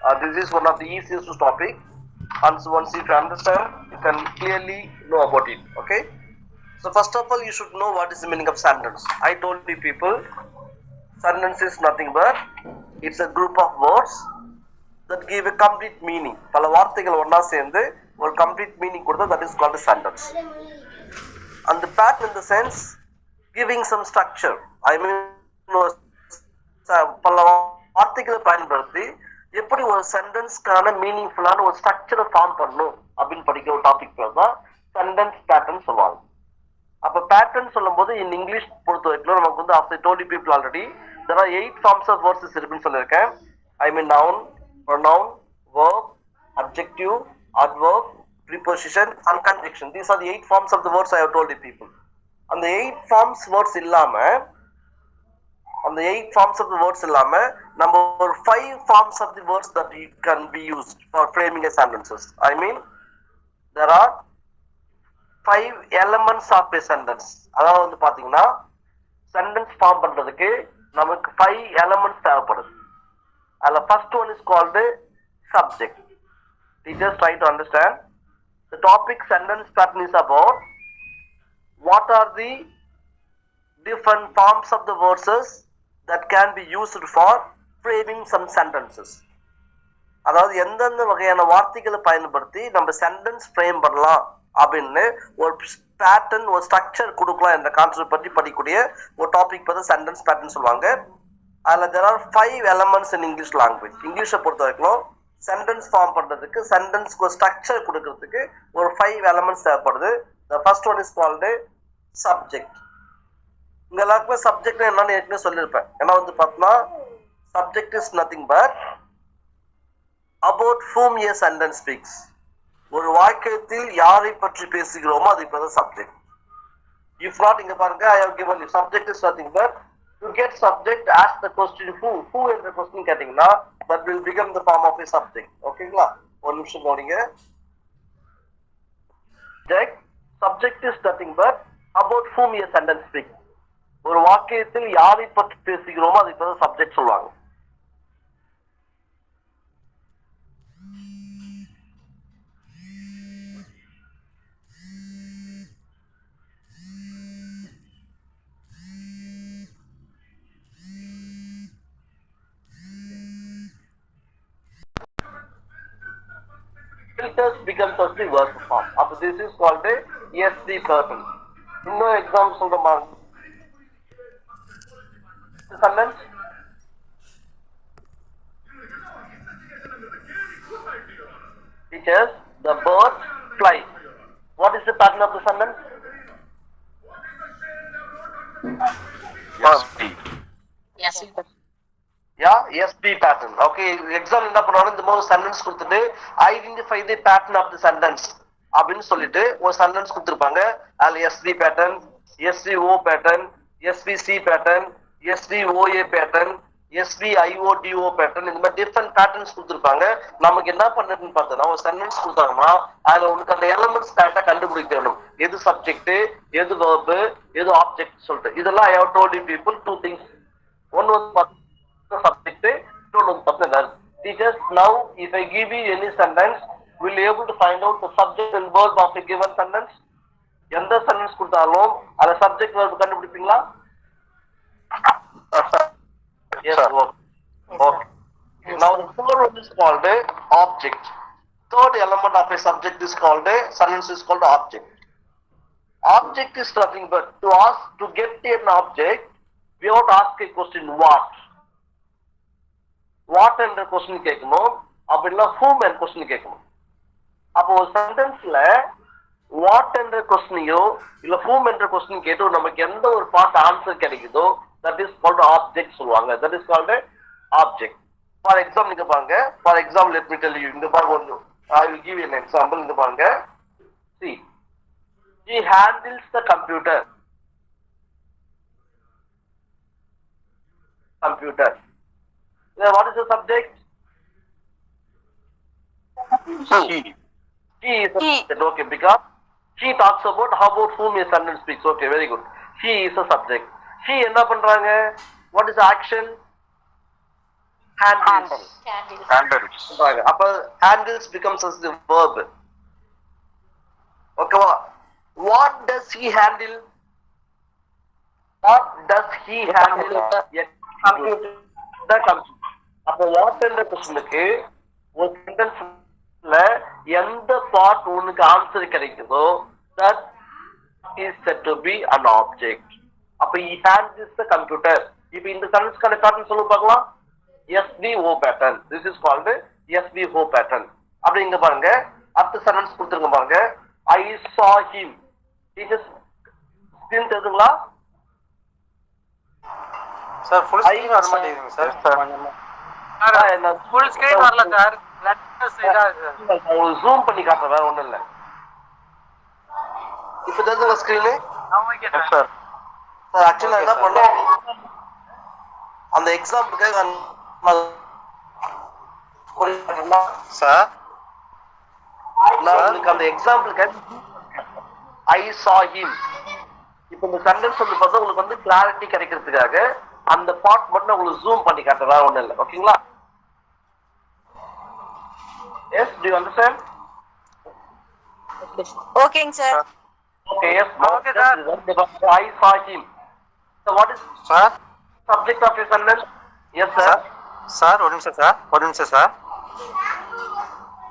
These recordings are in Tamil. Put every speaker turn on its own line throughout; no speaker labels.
This is one of the easiest topic, and so once you understand, you can clearly know about it. Okay. So first of all, you should know what is the meaning of sentence. I told you people, sentence is nothing but it's a group of words that give a complete meaning. பல வார்த்தைகள் ஒண்ணா சேர்ந்து ஒரு complete meaning கொடுத்தா that is called a sentence. And the pattern in the sense giving some structure. I mean, பல வார்த்தைகளை பயன்படுத்தி எப்படி ஒரு சென்டென்ஸ்க்கான மீனிங்ஃபுல்லான ஒரு ஸ்ட்ரக்சரை ஃபார்ம் பண்ணணும் அப்படின்னு படிக்கிற ஒரு டாபிக் பேர் தான் சென்டென்ஸ் பேட்டர்ன் சொல்லுவாங்க. அப்ப பேட்டர்ன் சொல்லும் போது இன் இங்கிலீஷ் பொறுத்த வரைக்கும் நமக்கு வந்து after told you people already there are 8 forms of words இருக்குன்னு சொல்லியிருக்கேன். I mean noun, pronoun, verb, adjective, adverb, preposition and conjunction. These are the 8 forms of the words I have told you people. அந்த 8 forms words இல்லாம அந்த 8 forms of the words இல்லாம நம்ம ஒரு 5 forms of the words that it can be used for framing a sentences. I mean there are 5 elements of a sentence. அதாவது வந்து பாத்தீங்கன்னா sentence form பண்றதுக்கு நமக்கு 5 elements தேவைப்படுது. அதுல first one is called subject. Teachers try to understand. The topic sentence pattern is about what are the different forms of the words that can be used for framing some sentences. அதாவது எந்தெந்த வகையான வார்த்தைகளை பயன்படுத்தி நம்ம சென்டென்ஸ் ஃப்ரேம் பண்ணலாம் அப்படின்னு ஒரு பேட்டர்ன் ஒரு ஸ்ட்ரக்சர் கொடுக்கலாம் என்ற கான்செப்ட் பற்றி படிக்கக்கூடிய ஒரு டாபிக் பற்றி சென்டென்ஸ் பேட்டர்ன் சொல்லுவாங்க. அதில் there are 5 elements in English language. இங்கிலீஷை பொறுத்த வரைக்கும் சென்டென்ஸ் ஃபார்ம் பண்ணுறதுக்கு சென்டென்ஸ்க்கு ஒரு ஸ்ட்ரக்சர் கொடுக்கறதுக்கு ஒரு 5 elements தேவைப்படுது. The first one is called subject. இங்க எல்லாருக்குமே சப்ஜெக்ட் என்னன்னு ஏற்கனவே சொல்லியிருப்பேன். ஏன்னா வந்து பார்த்தோம்னா subject is nothing but about whom a sentence speaks. ஒரு வாக்கியத்தில் யாரை பற்றி பேசுகிறோமோ அது இப்போ சப்ஜெக்ட். If not, இங்க பாருங்க, I have given you subject is nothing but to get subject ask the question who என்ற கொஸ்டின் கேட்டீங்கன்னா that will become the form of a subject. ஓகேங்களா? ஒரு நிமிஷம் கவனிங்க. Subject is nothing but about whom a sentence speaks. ஒரு வாக்கியத்தில் யாரை பற்றி பேசுகிறோமோ அது இப்போ சப்ஜெக்ட் சொல்லுவாங்க. Filters becomes of the verb form. After this is called a SD pattern. No examples of the mark. The sentence. Teachers, the bird flies. What is the pattern of the sentence?
SB.
Yes.
Yeah, SB pattern. Okay, example என்ன பண்ணுவாங்க, இந்த மாதிரி sentence கொடுத்துட்டு identify the pattern of the sentence அப்படின்னு சொல்லிட்டு ஒரு sentence கொடுத்துருப்பாங்க. அதுல SB pattern, SVO pattern, SVC pattern, SVOA pattern, SVIODO pattern, இந்த மாதிரி different patterns கொடுத்துருப்பாங்க. நமக்கு என்ன பண்ணுறதுன்னு பார்த்தோம்னா ஒரு sentence கொடுத்தாங்கன்னா அதுல உனக்கு அந்த elements கரெக்டா கண்டுபிடிக்கணும். எது subject, எது verb, எது object சொல்லிட்டு. இதெல்லாம் I have told you people 2 things. One was subject, two was verb. Teachers, now if I give you any sentence, will you able to find out the subject and verb of a given sentence? எந்த சென்டென்ஸ் கொடுத்தாலும் அத subject verb கண்டுபிடிப்பீங்களா? Yes, okay. Now the third one is called a object. Third element of a subject is called a sentence is called object. Object is nothing but to get an object, we have to ask a question what. What என்ற கொஸ்டின் கேட்கணும், அப்படின்னா whom என்ற கொஸ்டின் கேட்கணும். அப்போ ஒரு சென்டென்ஸ்ல வாட் என்ற கொஸ்டினையோ இல்ல whom என்ற கொஸ்டின் கேட்டு நமக்கு எந்த ஒரு பார்ட் ஆன்சர் கிடைக்குதோ that is called object சொல்லுவாங்க. That is called object. For example இங்க பாருங்க, for example let me tell you, இங்க பாருங்க ஒன்னு, I will give you an example. இங்க பாருங்க, see, he handles the computer. What is the subject? She is a subject. Okay, because she talks about how about whom a sentence speaks. Okay, very good. She is a subject. She என்ன பண்றாங்க? What is the action? handles. அப்ப handles becomes as the verb. ஓகேவா? What does he handle? What does he handle? The computer. அப்ப what என்ற கொஸ்டினுக்கு ஒரு சென்டென்ஸ்ல எந்த பார்ட் உனக்கு ஆன்சர் கிடைக்குதோ that is said to be an object. அப்ப he handles the computer. இப்ப இந்த சென்டென்ஸ்க்கான பேட்டர்ன் சொல்லுங்க பார்க்கலாம். SVO pattern. This is called SVO pattern. அப்படி இங்க பாருங்க, அடுத்த சென்டென்ஸ் கொடுத்துருங்க பாருங்க. I saw him. Teachers screen தெரியுதுங்களா?
சார் ஃபுல் ஸ்கிரீன் வர மாட்டேங்குதுங்க சார்.
ஃபுல் ஸ்கிரீன் வரல சார்.
உங்களுக்கு ஜூம் பண்ணி காட்டுறேன், வேற ஒண்ணும் இல்ல. இப்ப தெரியுதுங்களா ஸ்கிரீனு?
சார் சார்
ஆக்சுவலா என்ன பண்ணோம், அந்த எக்ஸாம்பிளுக்காக
சார்
நான் அந்த எக்ஸாம்பிளுக்காக I saw him. இப்ப இந்த சென்டென்ஸ் வந்து பார்த்தா உங்களுக்கு வந்து கிளாரிட்டி கிடைக்கிறதுக்காக அந்த பார்ட் மட்டும் உங்களுக்கு ஜூம் பண்ணி காட்டுறேன், வேற ஒண்ணும் இல்ல. ஓகேங்களா? Yes, do you understand?
ஓகேங்க sir.
Okay, yes. Okay, sir. I saw him. So what is
sir
subject of your sentence? Yes, sir.
Sir ஒரு நிமிஷம் சார், ஒரு நிமிஷம் சார்.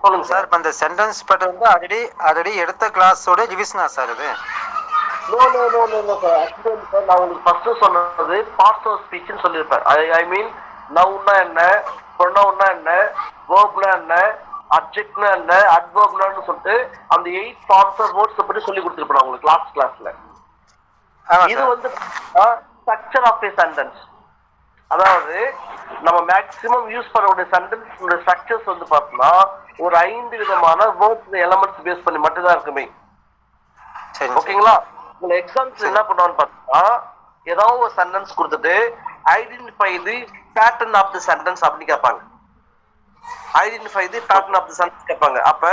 சொல்லுங்க
சார்
சார்.
இப்போ இந்த சென்டென்ஸ் பேட்டர்ன் வந்து ஆல்ரெடி எடுத்த கிளாஸோட ரிவிஷனா சார் இது?
No, sir. Actually, sir, நான் உங்களுக்கு ஃபர்ஸ்ட் சொன்னது பார்ட்ஸ் ஆஃப் ஸ்பீச்னு சொல்லியிருப்பேன். I mean நவுன்னா என்ன, ப்ரொனவுன்னா என்ன, வேர்ப்னா என்ன, அட்ஜெக்ட்னா என்ன, அட்வர்ப்னான்னு சொல்லிட்டு அந்த 8 ஃபார்ம்ஸ் ஆஃப் வேர்ட்ஸ் பத்தி சொல்லி கொடுத்துருப்பேன் உங்களுக்கு கிளாஸ்ல. இது வந்து ஸ்ட்ரக்சர் ஆஃப் a sentence. அதாவது நம்ம மேக்ஸிமம் யூஸ் பண்ணக்கூடிய சென்டென்ஸ் ஸ்ட்ரக்சர்ஸ் வந்து பார்த்தோம்னா ஒரு 5 விதமான வேர்ட்ஸ் எலமெண்ட்ஸ் பேஸ் பண்ணி மட்டும் தான் இருக்குமே. ஓகேங்களா? உங்க எக்ஸாம்ஸ் என்ன பண்ணுவான்னு பார்த்தா ஏதாவது ஒரு சென்டென்ஸ் கொடுத்துட்டு identify the pattern of the sentence அப்படின்னு கேட்பாங்க. Identify the pattern of the sentence கேட்பாங்க. அப்ப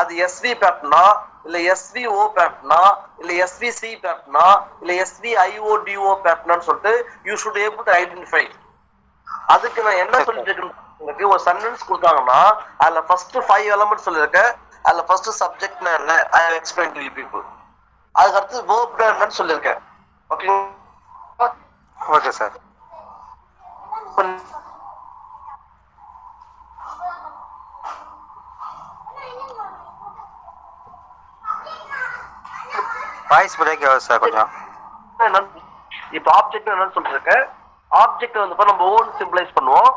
அது எஸ்வி பேட்டர்னா இல்ல எஸ்விஓ பேட்டர்னா இல்ல எஸ்விசி பேட்டர்னா இல்ல எஸ்விஐஓடிஓ பேட்டர்னான்னு சொல்லிட்டு you should able to identify. அதுக்கு நான் என்ன சொல்லிட்டு இருக்கேன், ஒரு சென்டென்ஸ் கொடுத்தாங்கன்னா அதுல ஃபர்ஸ்ட் 5 எலிமெண்ட்ஸ் சொல்லியிருக்கேன். அதுல ஃபர்ஸ்ட் சப்ஜெக்ட்னா என்ன, I have explain to you people. அதுக்கு அடுத்து வேர்ப்னா என்னன்னு சொல்லியிருக்கேன். Okay
okay sir. Voice break ஆகுது சார் கொஞ்சம்.
இப்போ ஆப்ஜெக்ட் என்னன்னு சொல்லிருக்கேன். ஆப்ஜெக்ட் வந்து நம்ம ஓன் சிம்பிளைஸ் பண்ணுவோம்.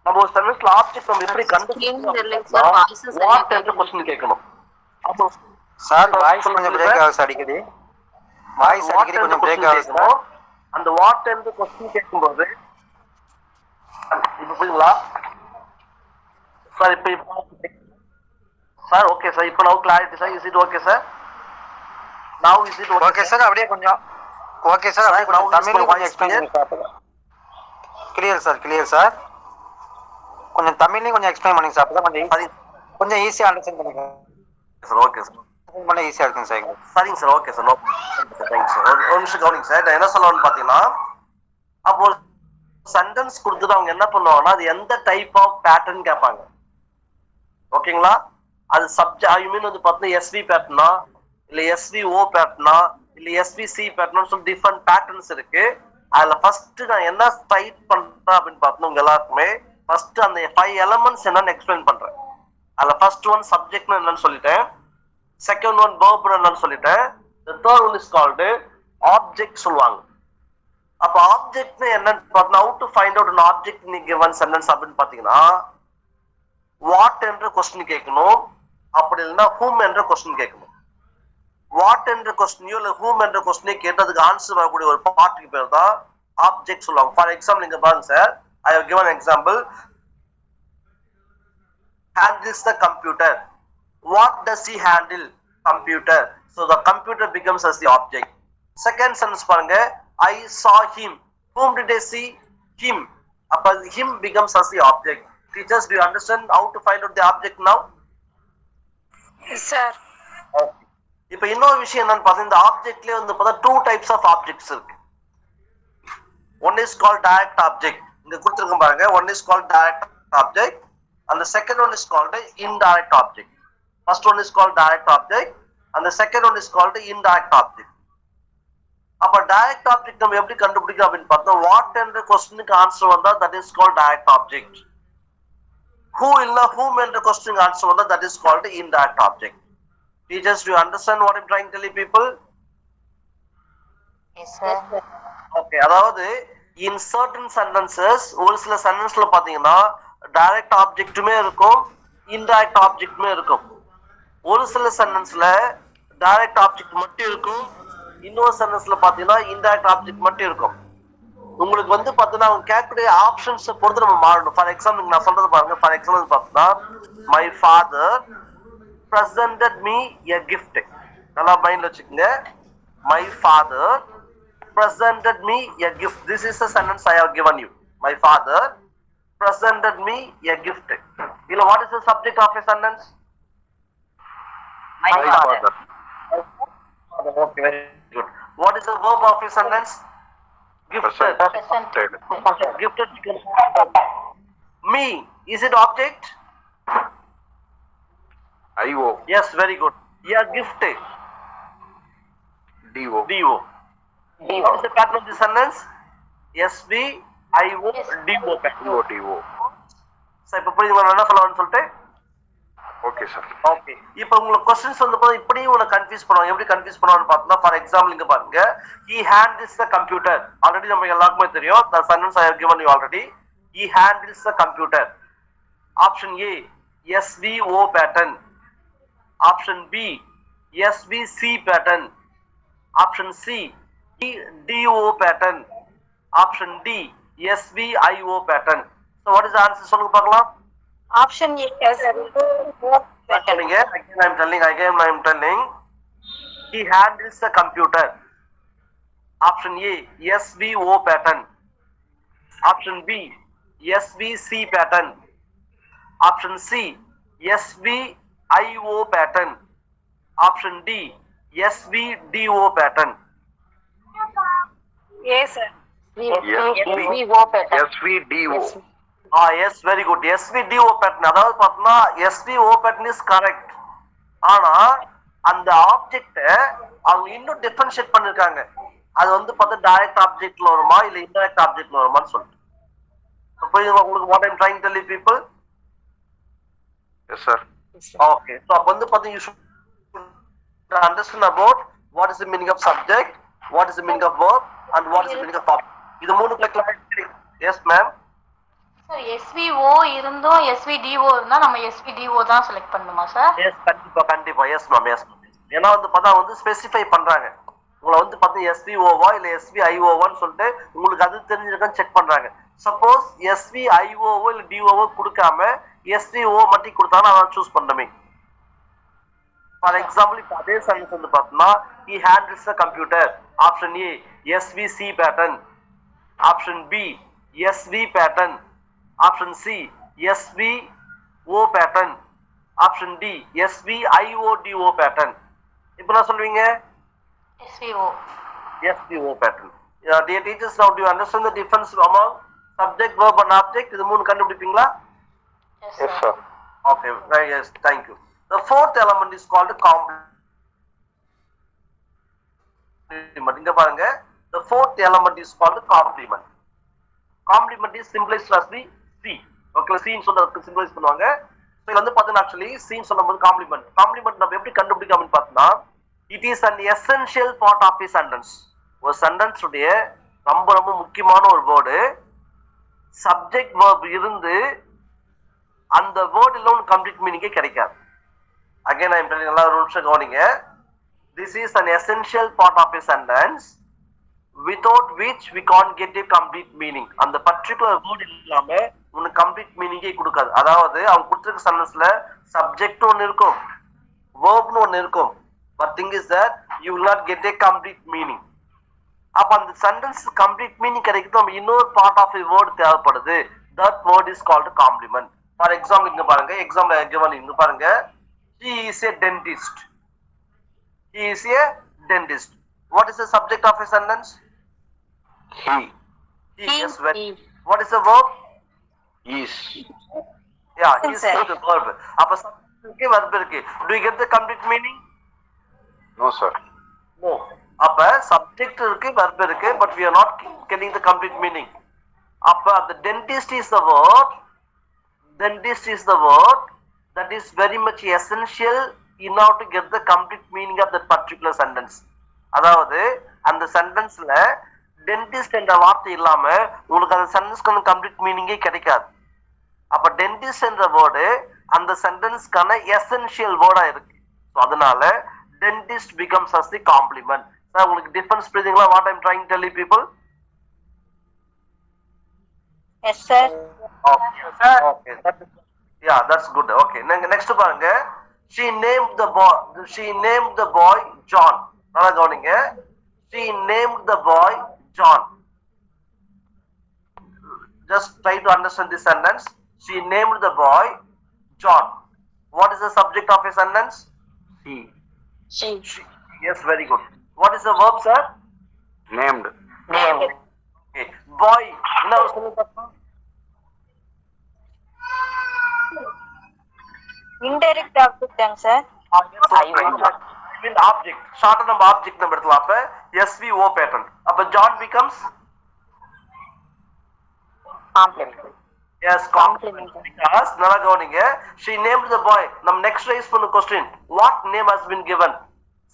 நம்ம ஒரு சென்டென்ஸ்ல ஆப்ஜெக்ட் நம்ம எப்படி கண்டுபிடிக்கணும், வாட் என்ற क्वेश्चन கேட்கணும். அப்போ
சார் வாய்ஸ் கொஞ்சம் பிரேக் ஆகுது சார், அடிக்கடி வாய்ஸ் அடிக்கடி கொஞ்சம் பிரேக் ஆகுது சார்.
அந்த வாட் என்ற क्वेश्चन கேட்கும்போது இப்போ புரியுங்களா சார்? இப்போ சார் ஓகே சார், இப்போ நவ clarity sir. Is it okay sir? நவ இஸ் இட்
ஓகே சார்? அப்படியே கொஞ்சம் ஓகே சார், அப்படியே கொஞ்சம் தமிழ்ல கொஞ்சம் எக்ஸ்பிளைன் பண்ணுங்க sir. Clear sir, clear sir. கொஞ்சம் தமிழ்லயும் கொஞ்சம் எக்ஸ்பிளைன் பண்ணுங்க சார், அப்பதான் கொஞ்சம் ஈஸியா அண்டர்ஸ்டாண்ட் பண்ணுங்க
சார். ஓகே சார்,
பண்ண ஈஸியா இருக்கும் சார்.
சரிங்க sir. Okay sir, no thanks sir. ஒரு நிமிஷம் கவனிங்க சார். நான் என்ன சொல்லணும்னு பாத்தீங்கன்னா, அப்போ சென்டென்ஸ் கொடுத்துட்டு அவங்க என்ன பண்ணுவாங்கன்னா அது எந்த டைப் ஆஃப் பேட்டர்ன் கேட்பாங்க. ஓகேங்களா? அது சப்ஜெக்ட் ஐ மீன் வந்து பார்த்தீங்கன்னா எஸ்வி பேட்டர்னா இல்ல எஸ்விஓ பேட்டர்னா இல்ல எஸ்விசி பேட்டர்னா சொல்லி டிஃபரெண்ட் பேட்டர்ன்ஸ் இருக்கு. அதுல ஃபர்ஸ்ட் நான் என்ன டைப் பண்றேன் அப்படின்னு பார்த்தோம் உங்க எல்லாருக்குமே ஃபர்ஸ்ட் அந்த 5 எலிமெண்ட்ஸ் என்னன்னு எக்ஸ்பிளைன் பண்றேன். அதுல ஃபர்ஸ்ட் ஒன் சப்ஜெக்ட்னு என்னன்னு சொல்லிட்டேன், செகண்ட் ஒன் verb என்னன்னு சொல்லிட்டேன், the third one is called object சொல்லுவாங்க. அப்ப ஆப்ஜெக்ட்னு என்னன்னு பார்த்தா how to find out an object in a given sentence அப்படின்னு பாத்தீங்கன்னா வாட் என்ற क्वेश्चन கேட்கணும், அப்படி இல்லைன்னா whom என்ற क्वेश्चन கேட்கணும். வாட் என்ற क्वेश्चनயோ இல்ல whom என்ற क्वेश्चनே கேட்டதுக்கு ஆன்சர் வரக்கூடிய ஒரு பார்ட்டுக்கு பேர் தான் ஆப்ஜெக்ட் சொல்லுவாங்க. ஃபார் எக்ஸாம்பிள் நீங்க பாருங்க sir, I have given an example. Handles the computer. What does he handle? Computer. So the computer becomes as the object. Second sentence பாருங்க, I saw him. Whom did I see? Him. அப்ப him becomes as the object. Teachers, do you understand how to find out the object now?
Yes sir.
Okay. இப்ப இன்னொரு விஷயம் என்னன்னு பார்த்தா இந்த ஆப்ஜெக்ட்லயே வந்து பார்த்தா 2 types of objects இருக்கு. One is called direct object. இங்க கொடுத்திருக்கோம் பாருங்க. One is called direct object and the second one is called indirect object. First one is called direct object and the second one is called indirect object. அப்ப டைரக்ட் ஆப்ஜெக்ட் நம்ம எப்படி கண்டுபிடிக்கும் அப்படின்னு பார்த்தா வாட் என்ற கொஸ்டினுக்கு ஆன்சர் வந்தா that is called direct object. Who இல்ல ஹூம் என்ற கொஸ்டினுக்கு ஆன்சர் வந்தா that is called indirect object. Teachers, do you understand what I'm trying to tell you people?
Yes, sir.
Okay, அதாவது in certain sentences ஒரு சில சென்டென்ஸ்ல பாத்தீங்கன்னா டைரக்ட் ஆப்ஜெக்ட்டுமே இருக்கும் இன்டைரக்ட் ஆப்ஜெக்ட்டுமே இருக்கும். ஒரு சில சென்டென்ஸ்ல டைரக்ட் ஆப்ஜெக்ட் மட்டும் இருக்கும், இன்னொரு சென்டென்ஸ்ல பாத்தீங்கன்னா இன்டைரக்ட் ஆப்ஜெக்ட் மட்டும் இருக்கும். உங்களுக்கு வந்து பாத்தீங்கன்னா அவங்க கேட்கக்கூடிய ஆப்ஷன்ஸ் பொறுத்து நம்ம மாறணும். ஃபார் எக்ஸாம்பிள் நான் சொல்றது பாருங்க. ஃபார் எக்ஸாம்பிள் பார்த்தீங்கன்னா my father presented me a gift. நல்லா மைண்ட்ல வச்சுக்கோங்க. My father presented me a gift. This is the sentence I have given you. My father presented me a gift. You know what is the subject of a sentence?
My father.
Okay, very good. What is the verb of a sentence? Gifted.
Presented.
Gifted. Me. Is it object?
IO.
Yes, very good. Yeah, gifted.
DO.
DO. What is the pattern of the sentence? SV, IO, DO pattern.
DO.
So, இப்போ புரியுதுங்களா நான் என்ன சொல்ல சொல்லிட்டு?
Okay, sir.
ஓகே. இப்போ உங்களுக்கு क्वेश्चंस வந்து போது இப்படி உங்களை கன்ஃபியூஸ் பண்ணுவாங்க. எப்படி கன்ஃபியூஸ் பண்ணுவான்னு பார்த்தா ஃபார் எக்ஸாம்பிள் இங்க பாருங்க. He handles the computer. Already நம்ம எல்லாருக்குமே தெரியும். The sentence I have given you already. He handles the computer. Option A, SVO pattern. Option B, SVC pattern. Option C, DO pattern. Option D, SVIO pattern. So what is the answer? சொல்லுங்க பார்க்கலாம்.
Option A, SVO pattern.
Again I am telling. He handles the computer. Option A, SVO pattern. Option B, SVC pattern. Option C, SVIO pattern. Option D, SVDO pattern.
Yes, sir.
SVO pattern. SVDO.
Yes, very good. SVDO pattern. அதாவது பார்த்தா SVO pattern is correct. ஆனா அந்த ஆப்ஜெக்ட் அவங்க இன்னும் டிஃபரன்ஷியேட் பண்ணிருக்காங்க. அது வந்து பார்த்தா டைரக்ட் ஆப்ஜெக்ட்ல வருமா இல்ல இன்டைரக்ட் ஆப்ஜெக்ட்ல வருமான்னு சொல்லிட்டு. புரியுதுங்களா உங்களுக்கு what I'm trying to tell you people?
Yes, sir.
Okay. So அப்ப வந்து பார்த்தா you should understand about what is the meaning of subject, what is the meaning of verb and what is the meaning of object. இது மூணுக்குள்ள clarity. Yes, ma'am.
Sir SVO இருந்தும் SVDO இருந்தா நம்ம SVDO தான் செலக்ட் பண்ணணுமா சார்?
Yes, கண்டிப்பா. Yes, ma'am. Yes, ma'am. ஏன்னா வந்து பார்த்தா வந்து ஸ்பெசிஃபை பண்றாங்க. உங்களை வந்து பார்த்தா SVOவா இல்ல SVIOவான்னு சொல்லிட்டு உங்களுக்கு அது தெரிஞ்சிருக்கான்னு செக் பண்றாங்க. சப்போஸ் SVIOவோ இல்ல DOவோ கொடுக்காம SVO மட்டும் கொடுத்தாலும் அதான் சூஸ் பண்ணணுமே. ஃபார் எக்ஸாம்பிள் இப்போ அதே சென்டென்ஸ் வந்து பார்த்தோம்னா he handles the computer. Option A, SVC pattern. Option B, SV pattern. Option C, SVO pattern. Option D, SVIO pattern. இப்போ நான் சொல்வீங்க
SVO.
SVO pattern. Dear teachers, now do you understand the difference among subject, verb and object? இது மூணு கண்டுபிடிப்பீங்களா?
Yes, sir.
Okay, yes, thank you. The fourth element is called complement. இங்க பாருங்க. The fourth element is called complement. Complement is symbolized as the C. Okay, C ன்னு சொல்றது சிம்பலைஸ் பண்ணுவாங்க. So இது வந்து பாத்தீங்கன்னா actually C ன்னு சொல்லும்போது complement. Complement நம்ம எப்படி கண்டுபிடிக்க அப்படின்னு பார்த்தா it is an essential part of a sentence. ஒரு சென்டென்ஸ் உடைய ரொம்ப ரொம்ப முக்கியமான ஒரு வேர்டு சப்ஜெக்ட் verb இருந்து அந்த வேர்ட் இல்ல ஒரு கம்ப்ளீட் மீனிங்கே கிடைக்காது. Again I am telling எல்லாரும் ஒரு நிமிஷம் கவனிங்க. This is an essential part of a sentence without which we can't get a complete meaning. அந்த particular word இல்லாம உங்களுக்கு கம்ப்ளீட் மீனிங்கே கொடுக்காது. அதாவது அவங்க கொடுத்திருக்க சென்டென்ஸ்ல சப்ஜெக்ட் ஒன்னு இருக்கும், வேர்ப்னு ஒன்னு இருக்கும். But thing is that you will not get a complete meaning. அப்ப அந்த சென்டென்ஸ் கம்ப்ளீட் மீனிங் கிடைக்கிறது நம்ம இன்னொரு பார்ட் ஆஃப் a word தேவைப்படுது. That word is called complement. For example இங்க பாருங்க. Example given இங்க பாருங்க. He is a dentist. He is a dentist. What is the subject of a sentence?
He.
Yes, very. What is the verb?
Is.
Yeah, is
Sir.
the verb. அப்ப subject இருக்கு verb இருக்கு. Do you get the complete meaning?
No, sir.
No. அப்ப subject இருக்கு verb இருக்கு, but we are not getting the complete meaning. அப்ப the dentist is the word. Dentist is the word that is very much essential in order to get the complete meaning of that particular sentence. அதாவது அந்த சென்டென்ஸ்ல டென்டிஸ்ட் என்ற வார்த்தை இல்லாம உங்களுக்கு அந்த சென்டென்ஸ்க்கான கம்ப்ளீட் மீனிங்கே கிடைக்காது. அப்ப டென்டிஸ்ட் என்ற வேர்டு அந்த சென்டென்ஸ்க்கான எசென்ஷியல் வேர்டா இருக்கு. ஸோ அதனால dentist becomes as the complement. Sir உங்களுக்கு டிஃபரன்ஸ் புரியுதுங்களா? What I'm trying to tell you people?
Yes, sir.
Okay. Yeah, that's good. Okay. Next பாருங்க. She named the boy John. நல்லா கவனிங்க. She named the boy John. Just try to understand this sentence. She named the boy John. What is the subject of a sentence?
She.
She. Yes, very good. What is the verb, sir?
Named.
Okay. Boy. என்ன சொல்லுங்க?
Indirect object தாங்க sir.
Object. Shorter நம்ம object நம்ம எடுத்துலாம். அப்ப SVO pattern. அப்ப John becomes
Complement.
yes, complement. Because நல்லா கவனிங்க. She named the boy. நம்ம next raise பண்ண question. What name has been given?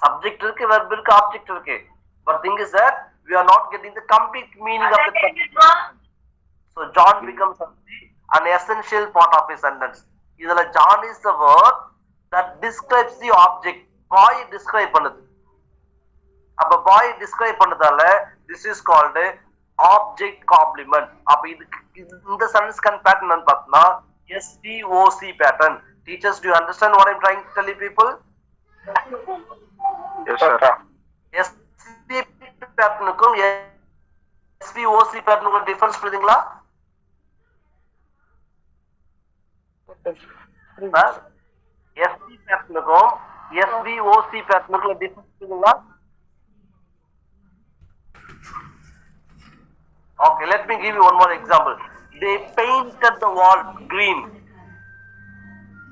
Subject இருக்கு, verb இருக்கு, object இருக்கு. But thing is that we are not getting the complete meaning of the subject. So John becomes an essential part of a sentence. இதுல John is the word that describes the object. Boy describe பண்ணுது. அப்ப boy describe பண்ணதால this is called object complement. அப்ப இந்த sentence can pattern என்னன்னு பார்த்தா SVOC pattern. Teachers, do you understand what I'm trying to tell you people?
Yes, sir.
SVP patternக்கும் SVOC patternக்கும் difference புரியுதுங்களா? SC patternக்கும் SVOC patternக்கும் difference புரியுதுங்களா? Okay, let me give you one more example. They painted the wall green.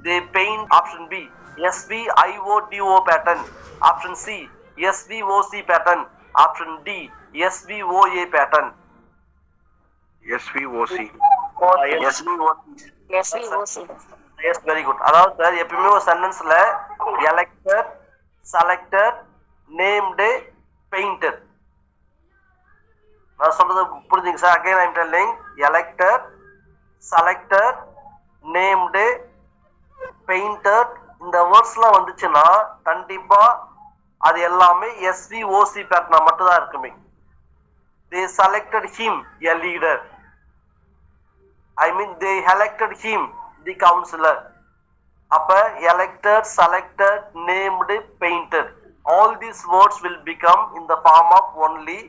They paint option B SVIODO pattern. Option C SVOC pattern. Option D SVOA pattern.
SVOC.
SVOC. Yes, very good. அதாவது சார் எப்பவுமே ஒரு சென்டென்ஸ்ல elected, selected, named, painted. நான் சொல்றது புரிஞ்சுங்க sir. Again I'm telling elected, selected, named, painted இந்த வேர்ட்ஸ்லாம் வந்துச்சுன்னா கண்டிப்பா அது எல்லாமே SVOC பேட்டர்னா மட்டும் தான் இருக்குமே. They selected him a leader. I mean they elected him the counselor. அப்ப elected, selected, named, painted all these words will become in the form of only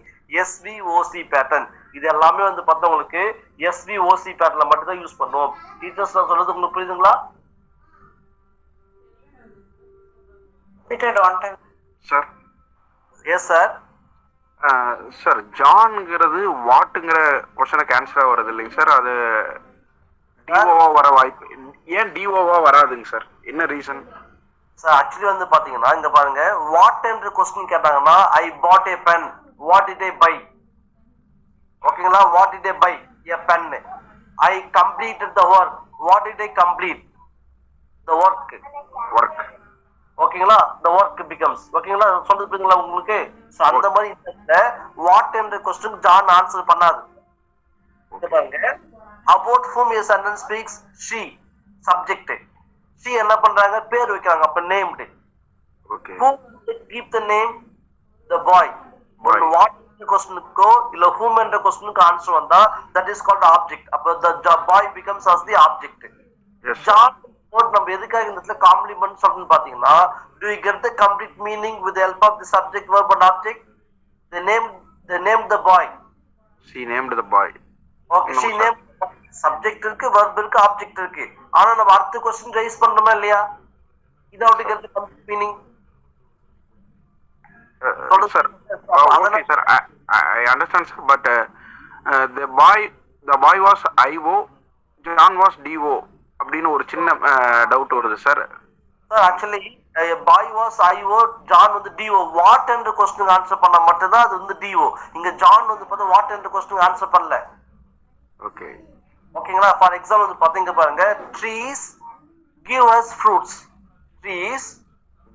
SVOC pattern. இது எல்லாமே வந்து பார்த்தா உங்களுக்கு SVOC பேட்டர்ல மட்டும் தான் யூஸ் பண்ணுவோம். டீச்சர்ஸ் நான் சொல்றது உங்களுக்கு புரியுதுங்களா?
Repeated one time.
Sir.
Yes sir.
Sir ஜான்ங்கிறது வாட்டுங்கிற கொஸ்டனுக்கு ஆன்சரா வருது இல்லைங்க சார். அது டிஓவா வர வாய்ப்பு ஏன் டிஓவா வராதுங்க சார்? என்ன ரீசன்
சார்? ஆக்சுவலி வந்து பாத்தீங்கன்னா இங்க பாருங்க, வாட் என்ற கொஸ்டின் கேட்டாங்கன்னா I bought a pen, what did I buy? ஓகேங்களா? What did I buy? A pen. I completed the work, what did I complete? The work. ஓகேங்களா? the work becomes. ஓகேங்களா? சொல்றது புரியுதுங்களா உங்களுக்கு? சோ அந்த மாதிரி வாட் என்ற கொஸ்டின் ஜான் ஆன்சர் பண்ணாது. இங்க பாருங்க, about whom a sentence speaks, she subject. she என்ன பண்றாங்க? பேர் வைக்கறாங்க. அப்ப named.
Okay.
who keep the name? the boy. but what கொஸ்டினுக்கோ இல்ல whom என்ற கொஸ்டினுக்கு ஆன்சர் வந்தா that is called object. அப்ப the boy becomes as the object.
Yes.
John நம்ம எதுக்காக இந்த இடத்துல காம்ப்ளிமெண்ட் சொல்றோம்னு பாத்தீங்கன்னா, do you get the complete meaning with the help of the subject, verb and object? They named the boy.
She named the boy.
Okay, she named subject இருக்கு, verb இருக்கு, object இருக்கு. ஆனா நம்ம அடுத்த क्वेश्चन ரைஸ் பண்றோமா இல்லையா? Without get the complete meaning.
Sir, okay sir, I understand sir, but the boy the boy was IO, John was DO அப்படின்னு ஒரு சின்ன டவுட் வருது sir.
Sir actually boy was IO, John வந்து டிஓ. வாட் என்ற கொஸ்டினுக்கு ஆன்சர் பண்ணா மட்டும்தான் அது வந்து டிஓ. இங்க ஜான் வந்து பார்த்தா வாட் என்ற கொஸ்டினுக்கு ஆன்சர் பண்ணல.
ஓகே
ஓகேங்களா? ஃபார் எக்ஸாம்பிள் வந்து பாத்தீங்க பாருங்க, trees give us fruits. Trees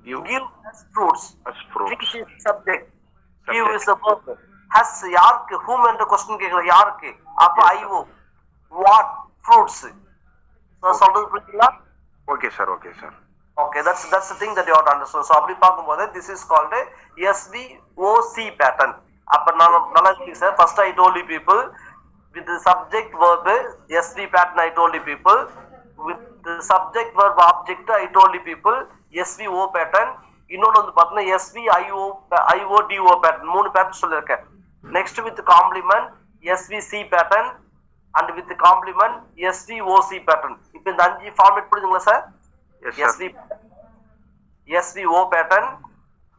give us fruits. Trees is subject, give is a verb. Has யாருக்கு, whom என்ற கொஸ்டின் கேக்குற யாருக்கு? அப்ப ஐஓ. What fruits. சொல்றது புரியுதுங்களா?
Okay sir, okay sir.
Okay, that's the thing that you have to understand. So அப்படி பார்க்கும்போது this is called a SVOC pattern. அப்ப நல்லா இருக்கு sir. First I told you people with the subject verb SV pattern I told you people. With the subject verb object I told you people SVO pattern. இன்னொன்று வந்து பார்த்தீங்கன்னா SVIO pattern. 3 pattern சொல்லியிருக்கேன். Next with the complement SVC pattern and with the complement SVOC pattern. இப்போ இந்த 5 ஃபார்மேட் புரியுதுங்களா sir? SVO pattern,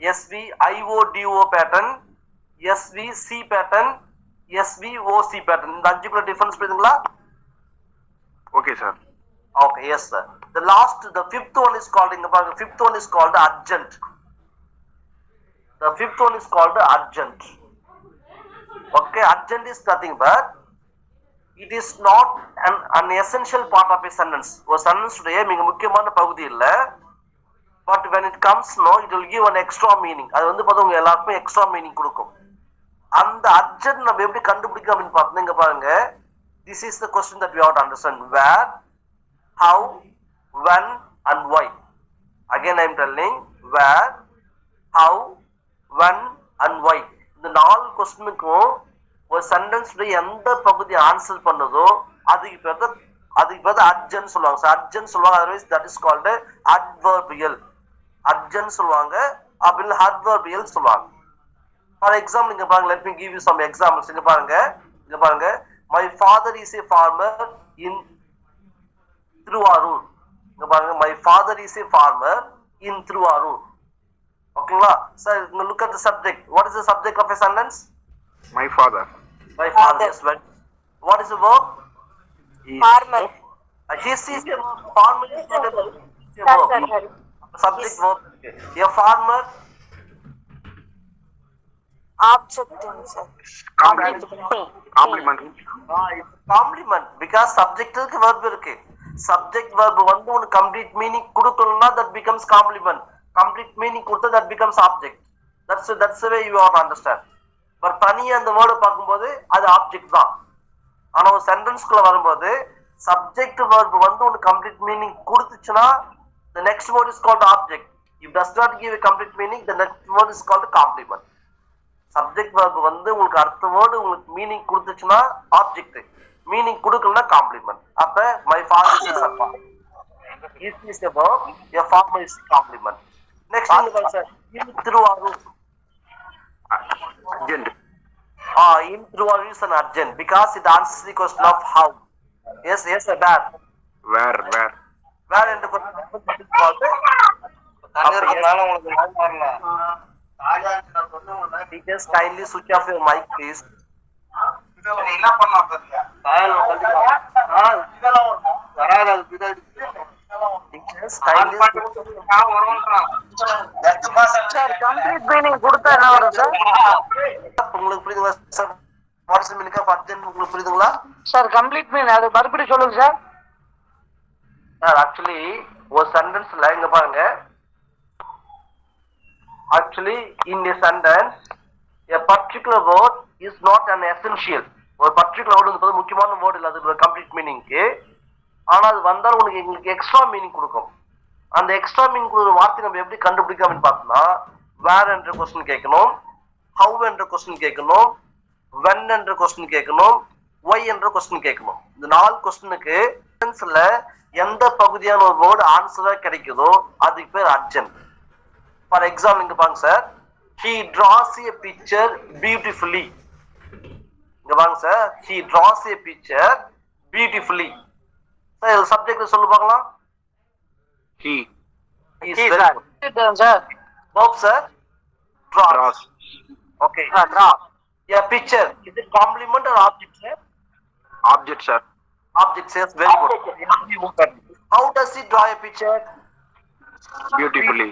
SVIO pattern, SVC pattern, SVOC pattern. இந்த 5 டிஃபரன்ஸ் புரியுதுங்களா?
Okay sir.
Okay, yes sir. The fifth one is called, இங்க பாருங்க, fifth one is called urgent. The fifth one is called urgent. Okay, urgent is nothing but it is not an essential part of a sentence. ஒரு sentence உடைய மிக முக்கியமான பகுதி இல்ல. But when it comes, it will give an extra meaning. அது வந்து பார்த்தா உங்க எல்லாருக்குமே எக்ஸ்ட்ரா மீனிங் கொடுக்கும். அந்த urgent நம்ம எப்படி கண்டுபிடிக்க அப்படின்னு பார்த்தா இங்க பாருங்க, this is the question that we have to understand. Where, how, when and why. Again I am telling where, how, when and why. இந்த 4 கொஸ்டினுக்கும் ஒரு சென்டென்ஸ் எந்த பகுதி ஆன்சர் பண்ணுதோ அதுக்கு பேர் அர்ஜென்ட் சொல்லுவாங்க சார். அர்ஜென்ட் சொல்லுவாங்க. Otherwise that is called adverbial. Adjunct சொல்லுவாங்க, அப்படின்னு அட்வர்பியல் சொல்லுவாங்க. ஃபார் எக்ஸாம்பிள் இங்க பாருங்க, let me give you some examples. இங்க பாருங்க, my father is a farmer in Thiruvarur. இங்க பாருங்க, my father is a farmer in Thiruvarur. ஓகேங்களா sir? Look at the subject. What is the subject of a sentence?
My father.
My father. Yes, well, what is the verb?
Farmer.
He is a farmer. Is not a verb. Subject verb. A farmer.
Object, sir.
Compliment.
Compliment. Because subject க்கு verb இருக்கு. Subject verb வந்து ஒரு complete meaning கொடுக்கணும்னா that becomes complement. Complete meaning கொடுத்தா that becomes object. That's the way you have to understand. But தனியா அந்த வேர்டை பார்க்கும்போது அது ஆப்ஜெக்ட் தான். ஆனா ஒரு சென்டென்ஸ்குள்ள வரும்போது சப்ஜெக்ட் வெர்ப் வந்து ஒரு கம்ப்ளீட் மீனிங் கொடுத்துச்சுன்னா the next word is called object. If does not give a complete meaning, the next word is called complement. Subject verb வந்து உங்களுக்கு அடுத்த வேர்டு உங்களுக்கு மீனிங் கொடுத்துச்சுன்னா ஆப்ஜெக்ட், மீனிங் கொடுக்கலன்னா காம்ப்ளிமெண்ட். அப்ப my father is a farmer. It is a verb, a farmer is a complement. Next sir, Thiruvarur.
Urgent.
In Truvaru is an urgent because it answers the question of how. Yes, sir,
Where?
Where and the question is called. Teachers, kindly switch off your mic, please. Teachers, kindly
sir complete meaning கொடுத்தா என்ன வரும் சார்?
உங்களுக்கு புரியுதுங்களா sir? What is meaning of urgent உங்களுக்கு புரியுதுங்களா
சார் கம்ப்ளீட் மீனிங் அது மறுபடியும் சொல்லுங்க சார்.
சார் ஆக்சுவலி ஒரு சென்டென்ஸ்ல இங்க பாருங்க, actually in a sentence a particular word is not an essential. ஒரு particular word வந்து முக்கியமான word இல்ல, அது கம்ப்ளீட் மீனிங்க்கு. ஆனா அது வந்தாலும் உங்களுக்கு எக்ஸ்ட்ரா மீனிங் கொடுக்கும். அந்த எக்ஸ்ட்ரா மீனிங் கொடுக்குற வார்த்தை நம்ம எப்படி கண்டுபிடிக்க அப்படின்னு பார்த்தோம்னா, வேர் என்ற கொஸ்டின் கேட்கணும், ஹவ் என்ற கொஸ்டின் கேட்கணும், வென் என்ற கொஸ்டின் கேட்கணும், ஒய் என்ற கொஸ்டின் கேட்கணும். இந்த 4 கொஸ்டினுக்கு சென்டென்ஸ்ல எந்த பகுதியான ஒரு வேர்டு ஆன்சரா கிடைக்குதோ அதுக்கு பேர் அர்ஜென்ட். ஃபார் எக்ஸாம்பிள் இங்க பாருங்க sir, he draws a picture beautifully. இங்க பாருங்க sir, he draws a picture beautifully. Sir இது சப்ஜெக்ட் சொல்லு பார்க்கலாம்.
He.
Sir
verb sir, draws. Okay,
draw.
a picture, is it complement or object sir?
Object sir.
Objects, yes, very good. SVO pattern. How does he draw a picture?
Beautifully.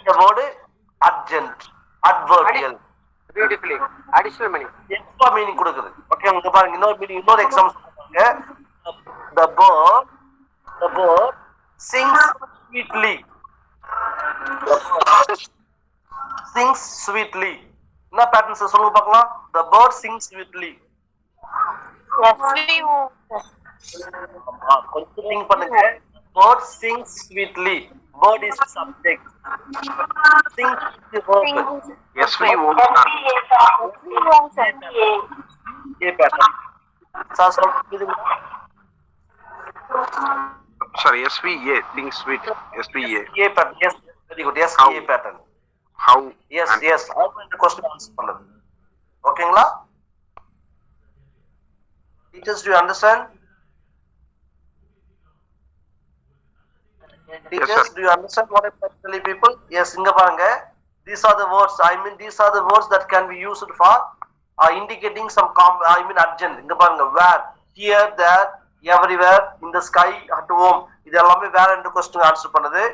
The word urgent, adverbial.
Beautifully. Additional meaning.
Extra meaning கொடுக்குது. Okay, இங்க பாருங்க இன்னொரு எக்ஸாம்பிள் சொல்றாங்க. The bird sings sweetly. Sings sweetly. என்ன பேட்டர்ன்ஸ் சொல்லுங்க பார்க்கலாம். The bird sings sweetly.
SVO.
கொஞ்சம் think பண்ணுங்க. Bird sings sweetly. Bird is subject. Sings is the verb.
SVO
A pattern. Sir, சொல்லுங்க.
sorry, SVA, think sweet, SVA.
A pattern. Yes, very good. Yes,
How?
A pattern.
How?
Yes,
and
yes. How இந்த question answer பண்ணுது. ஓகேங்களா? Teachers, do you understand? Teachers,
sir.
do you understand what I'm telling people? Yes, இங்க பாருங்க. These are the words. These are the words that can be used for indicating some urgent. இங்க பாருங்க. Where, here, there, everywhere, in the sky, at home. இது எல்லாமே where என்ற question answer பண்ணுது.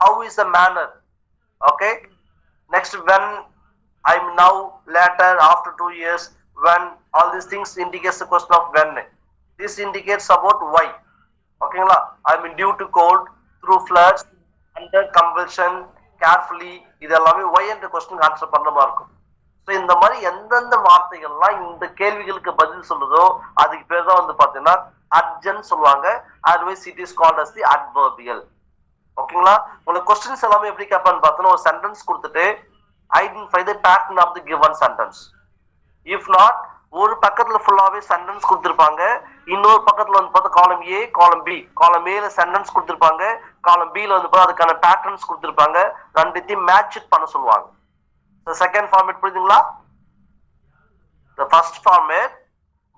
How is the manner? Okay. Next, when, I'm now, later, after 2 years, when, all these things indicates the question of when. This indicates about why. ஓகேங்களா? Due to cold, through floods, under compulsion, carefully, இது எல்லாமே why என்ற கொஸ்டின் ஆன்சர் பண்ற மாதிரி இருக்கும். ஸோ இந்த மாதிரி எந்தெந்த வார்த்தைகள்லாம் இந்த கேள்விகளுக்கு பதில் சொல்லுதோ அதுக்கு பேர் தான் வந்து பார்த்தீங்கன்னா அர்ஜென்ட் சொல்லுவாங்க. Otherwise it is called as the adverbial. ஓகேங்களா? உங்களுக்கு கொஸ்டின்ஸ் எல்லாமே எப்படி கேட்பான்னு பார்த்தோன்னா ஒரு சென்டென்ஸ் கொடுத்துட்டு identify the pattern of the given sentence. If not ஒரு பக்கத்துல ஃபுல்லாவே சென்டென்ஸ் கொடுத்துருப்பாங்க, இன்னொரு பக்கத்துல வந்து பார்த்தா காலம் ஏ காலம் பி, காலம் ஏல சென்டென்ஸ் கொடுத்துருப்பாங்க, காலம் பில வந்து பார்த்தா அதுக்கான பேட்டர்ன்ஸ் கொடுத்துருப்பாங்க, ரெண்டுத்தையும் மேட்ச் பண்ண சொல்லுவாங்க. செகண்ட் ஃபார்மேட் புரியுதுங்களா? The first format,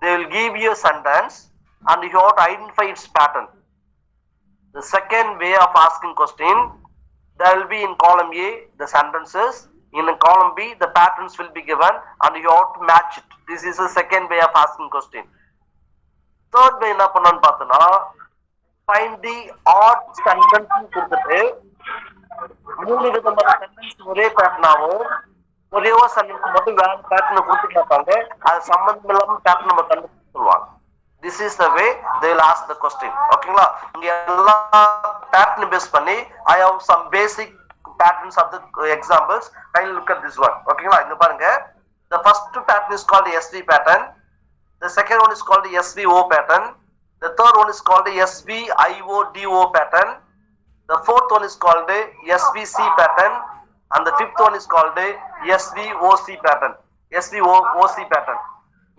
they will give you a sentence and you have to identify its pattern. The second way of asking question, there will be in column A the sentences, in column B the patterns will be given and you have to match it. This is the second way of asking question. Third way என்ன பண்ணனும் பார்த்தனா, find the odd sentence கொடுத்துட்டு மூணு விதமான சென்டென்ஸ் ஒரே பேட்டர்னாவும் ஒரே ஒரு சென்டென்ஸ் மட்டும் வேற பேட்டர்னை கொடுத்து கேட்பாங்க. அது சம்பந்தம் இல்லாம பேட்டர்ன் நம்ம கண்டுபிடிச்சு சொல்லுவாங்க. This is the way they will ask the question. ஓகேங்களா? இங்க எல்லா பேட்டர்ன் பேஸ் பண்ணி I have some basic patterns of the examples. I'll look at this one. ஓகேங்களா? இங்க பாருங்க. The first pattern is called the SV pattern. The second one is called the SVO pattern. The third one is called the SVIODO pattern. The fourth one is called the SVC pattern. And the fifth one is called the SVOC pattern. SVOC pattern.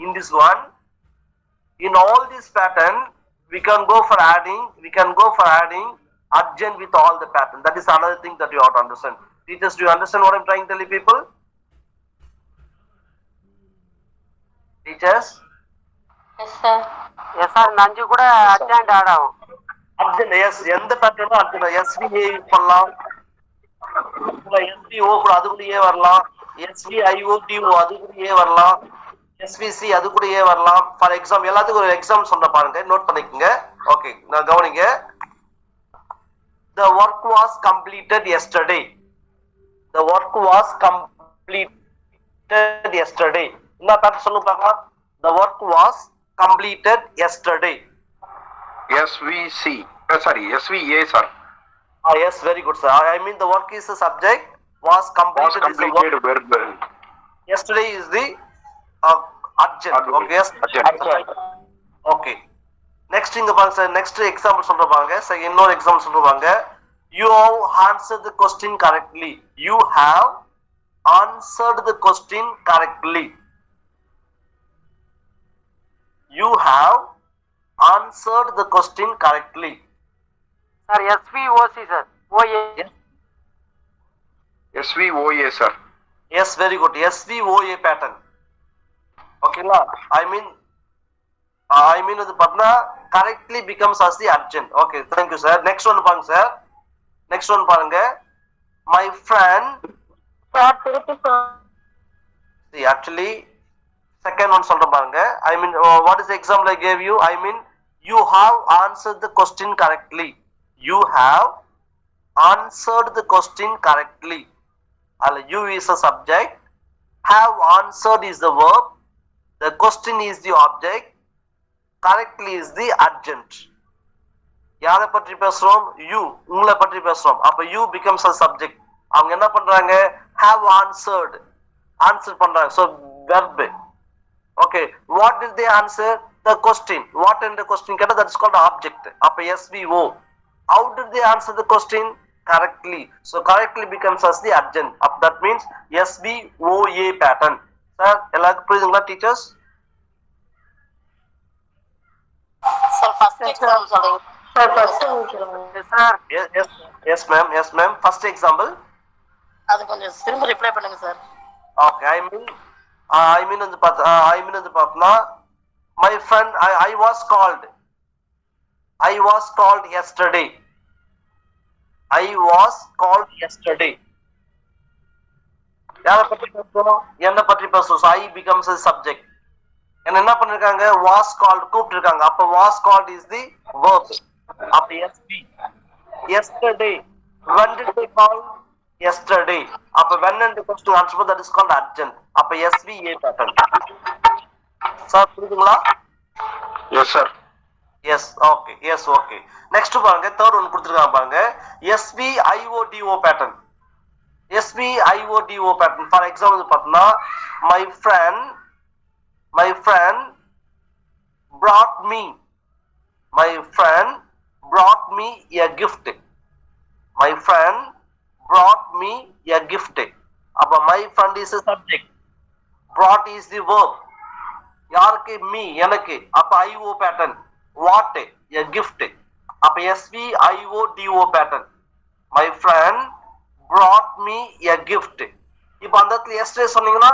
In this one, in all this pattern, we can go for adding urgent with all the pattern. That is another thing that you have to understand. Teachers, do you understand what I'm trying to tell you people? Teachers?
Yes, sir.
Yes, sir. நஞ்சு கூட அர்ஜென்ட் ஆட் ஆகும்.
Urgent, yes. எந்த பேட்டர்னும் urgent. SVA பண்ணலாம், SVO கூட அது கூடயே வரலாம், SVIODO அது கூடயே வரலாம், SVC அது கூடயே வரலாம். ஃபார் எக்ஸாம்பிள் எல்லாத்துக்கும் ஒரு எக்ஸாம்பிள் சொல்ற பாருங்க, நோட் பண்ணிக்கோங்க. ஓகே, நான் கவனிங்க. The work was completed yesterday. The work was completed yesterday. என்ன பேட்டர்ன் சொல்லுங்க பார்க்கலாம். The work was completed yesterday.
SVC. Sorry, SVA, sir.
Yes, very good, sir. The work is the subject. Was completed is the verb. Yesterday is the urgent. Okay, yes.
Urgent.
Okay. Next இங்க பாருங்க சார். நெக்ஸ்ட் எக்ஸாம்பிள் சொல்ற பாருங்க. சரி, இன்னொரு எக்ஸாம்பிள் சொல்றாங்க. You have answered the question correctly. You have answered the question correctly. You have answered the question correctly.
Sir, SVOC, sir. OA.
SVOA, sir.
Yes, very good. SVOA pattern. ஓகேங்களா? அது பார்த்தா correctly becomes as the urgent. Okay, thank you, sir. Next one பாருங்க சார். Next one பாருங்க. My friend. See, actually, Second one சொல்ற பாருங்க. I mean, what is the example I gave you? I mean, you have answered the question correctly. You have answered the question correctly. You is a subject. Have answered is the verb. The question is the object. Correctly is the adjunct. யாரை பற்றி பேசுறோம்? You. உங்களை பற்றி பேசுறோம். அப்ப you becomes a subject. அவங்க என்ன பண்றாங்க? Have answered. Answer பண்றாங்க. So verb. Okay. What did they answer? The question. What in the question கேட்டா that is called object. அப்ப SVO. How did they answer the question? Correctly. So correctly becomes as the adjunct. That means SVOA pattern. Sir, எல்லாருக்கும் புரியுதுங்களா teachers?
சார் ஃபர்ஸ்ட் எக்ஸாம்பிள் சொல்லுங்க சார். ஃபர்ஸ்ட் சொல்லுங்க sir.
Yes ma'am. Yes ma'am. First example.
அது கொஞ்சம் திரும்ப ரிப்ளை பண்ணுங்க சார்.
Okay. I mean வந்து பார்த்தா my friend I was called. I was called yesterday. I was called yesterday. யாரை பற்றி பேசுறோம்? என்ன பற்றி பேசுறோம்? So I becomes a subject. என்ன பண்ணிருக்காங்க? Was called கூப்பிட்டிருக்காங்க. அப்ப was called is the verb. அப்ப SB. Yesterday. When did they call? Yesterday. அப்ப when and the question answer that is called adjunct. அப்ப SVA pattern. சார் புரியுதுங்களா?
Yes sir.
Yes, okay. Yes, okay. Next பாருங்க, third one கொடுத்திருக்காங்க பாருங்க. SVIODO pattern. SVIODO pattern. For example பார்த்தா my friend brought me a gift. My friend brought me a gift. அப்ப my friend is a subject. Brought is the verb. யாருக்கு? me, எனக்கு. அப்ப IO pattern. What? A gift. அப்ப SVIODO pattern. My friend brought me a gift. இப்ப அந்த இடத்துல yesterday சொன்னீங்கன்னா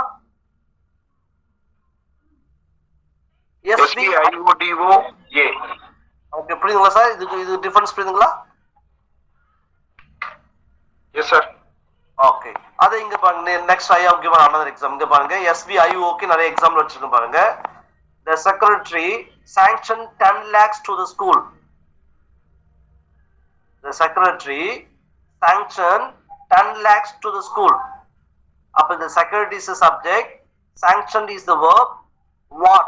SVIODO A.
ஓகே, புரியுதுங்களா சார்? இது டிஃபரன்ஸ் புரியுதுங்களா?
Yes sir.
ஓகே, அதை இங்க பாருங்க. Next I have given another example. இங்க பாருங்க, SVIO க்கு நிறைய எக்ஸாம்பிள் வச்சிருக்கேன் பாருங்க. The secretary sanctioned 10 lakhs to the school. The secretary sanctioned 10 lakhs to the school. அப்ப the secretary is a subject, sanctioned is the verb. What?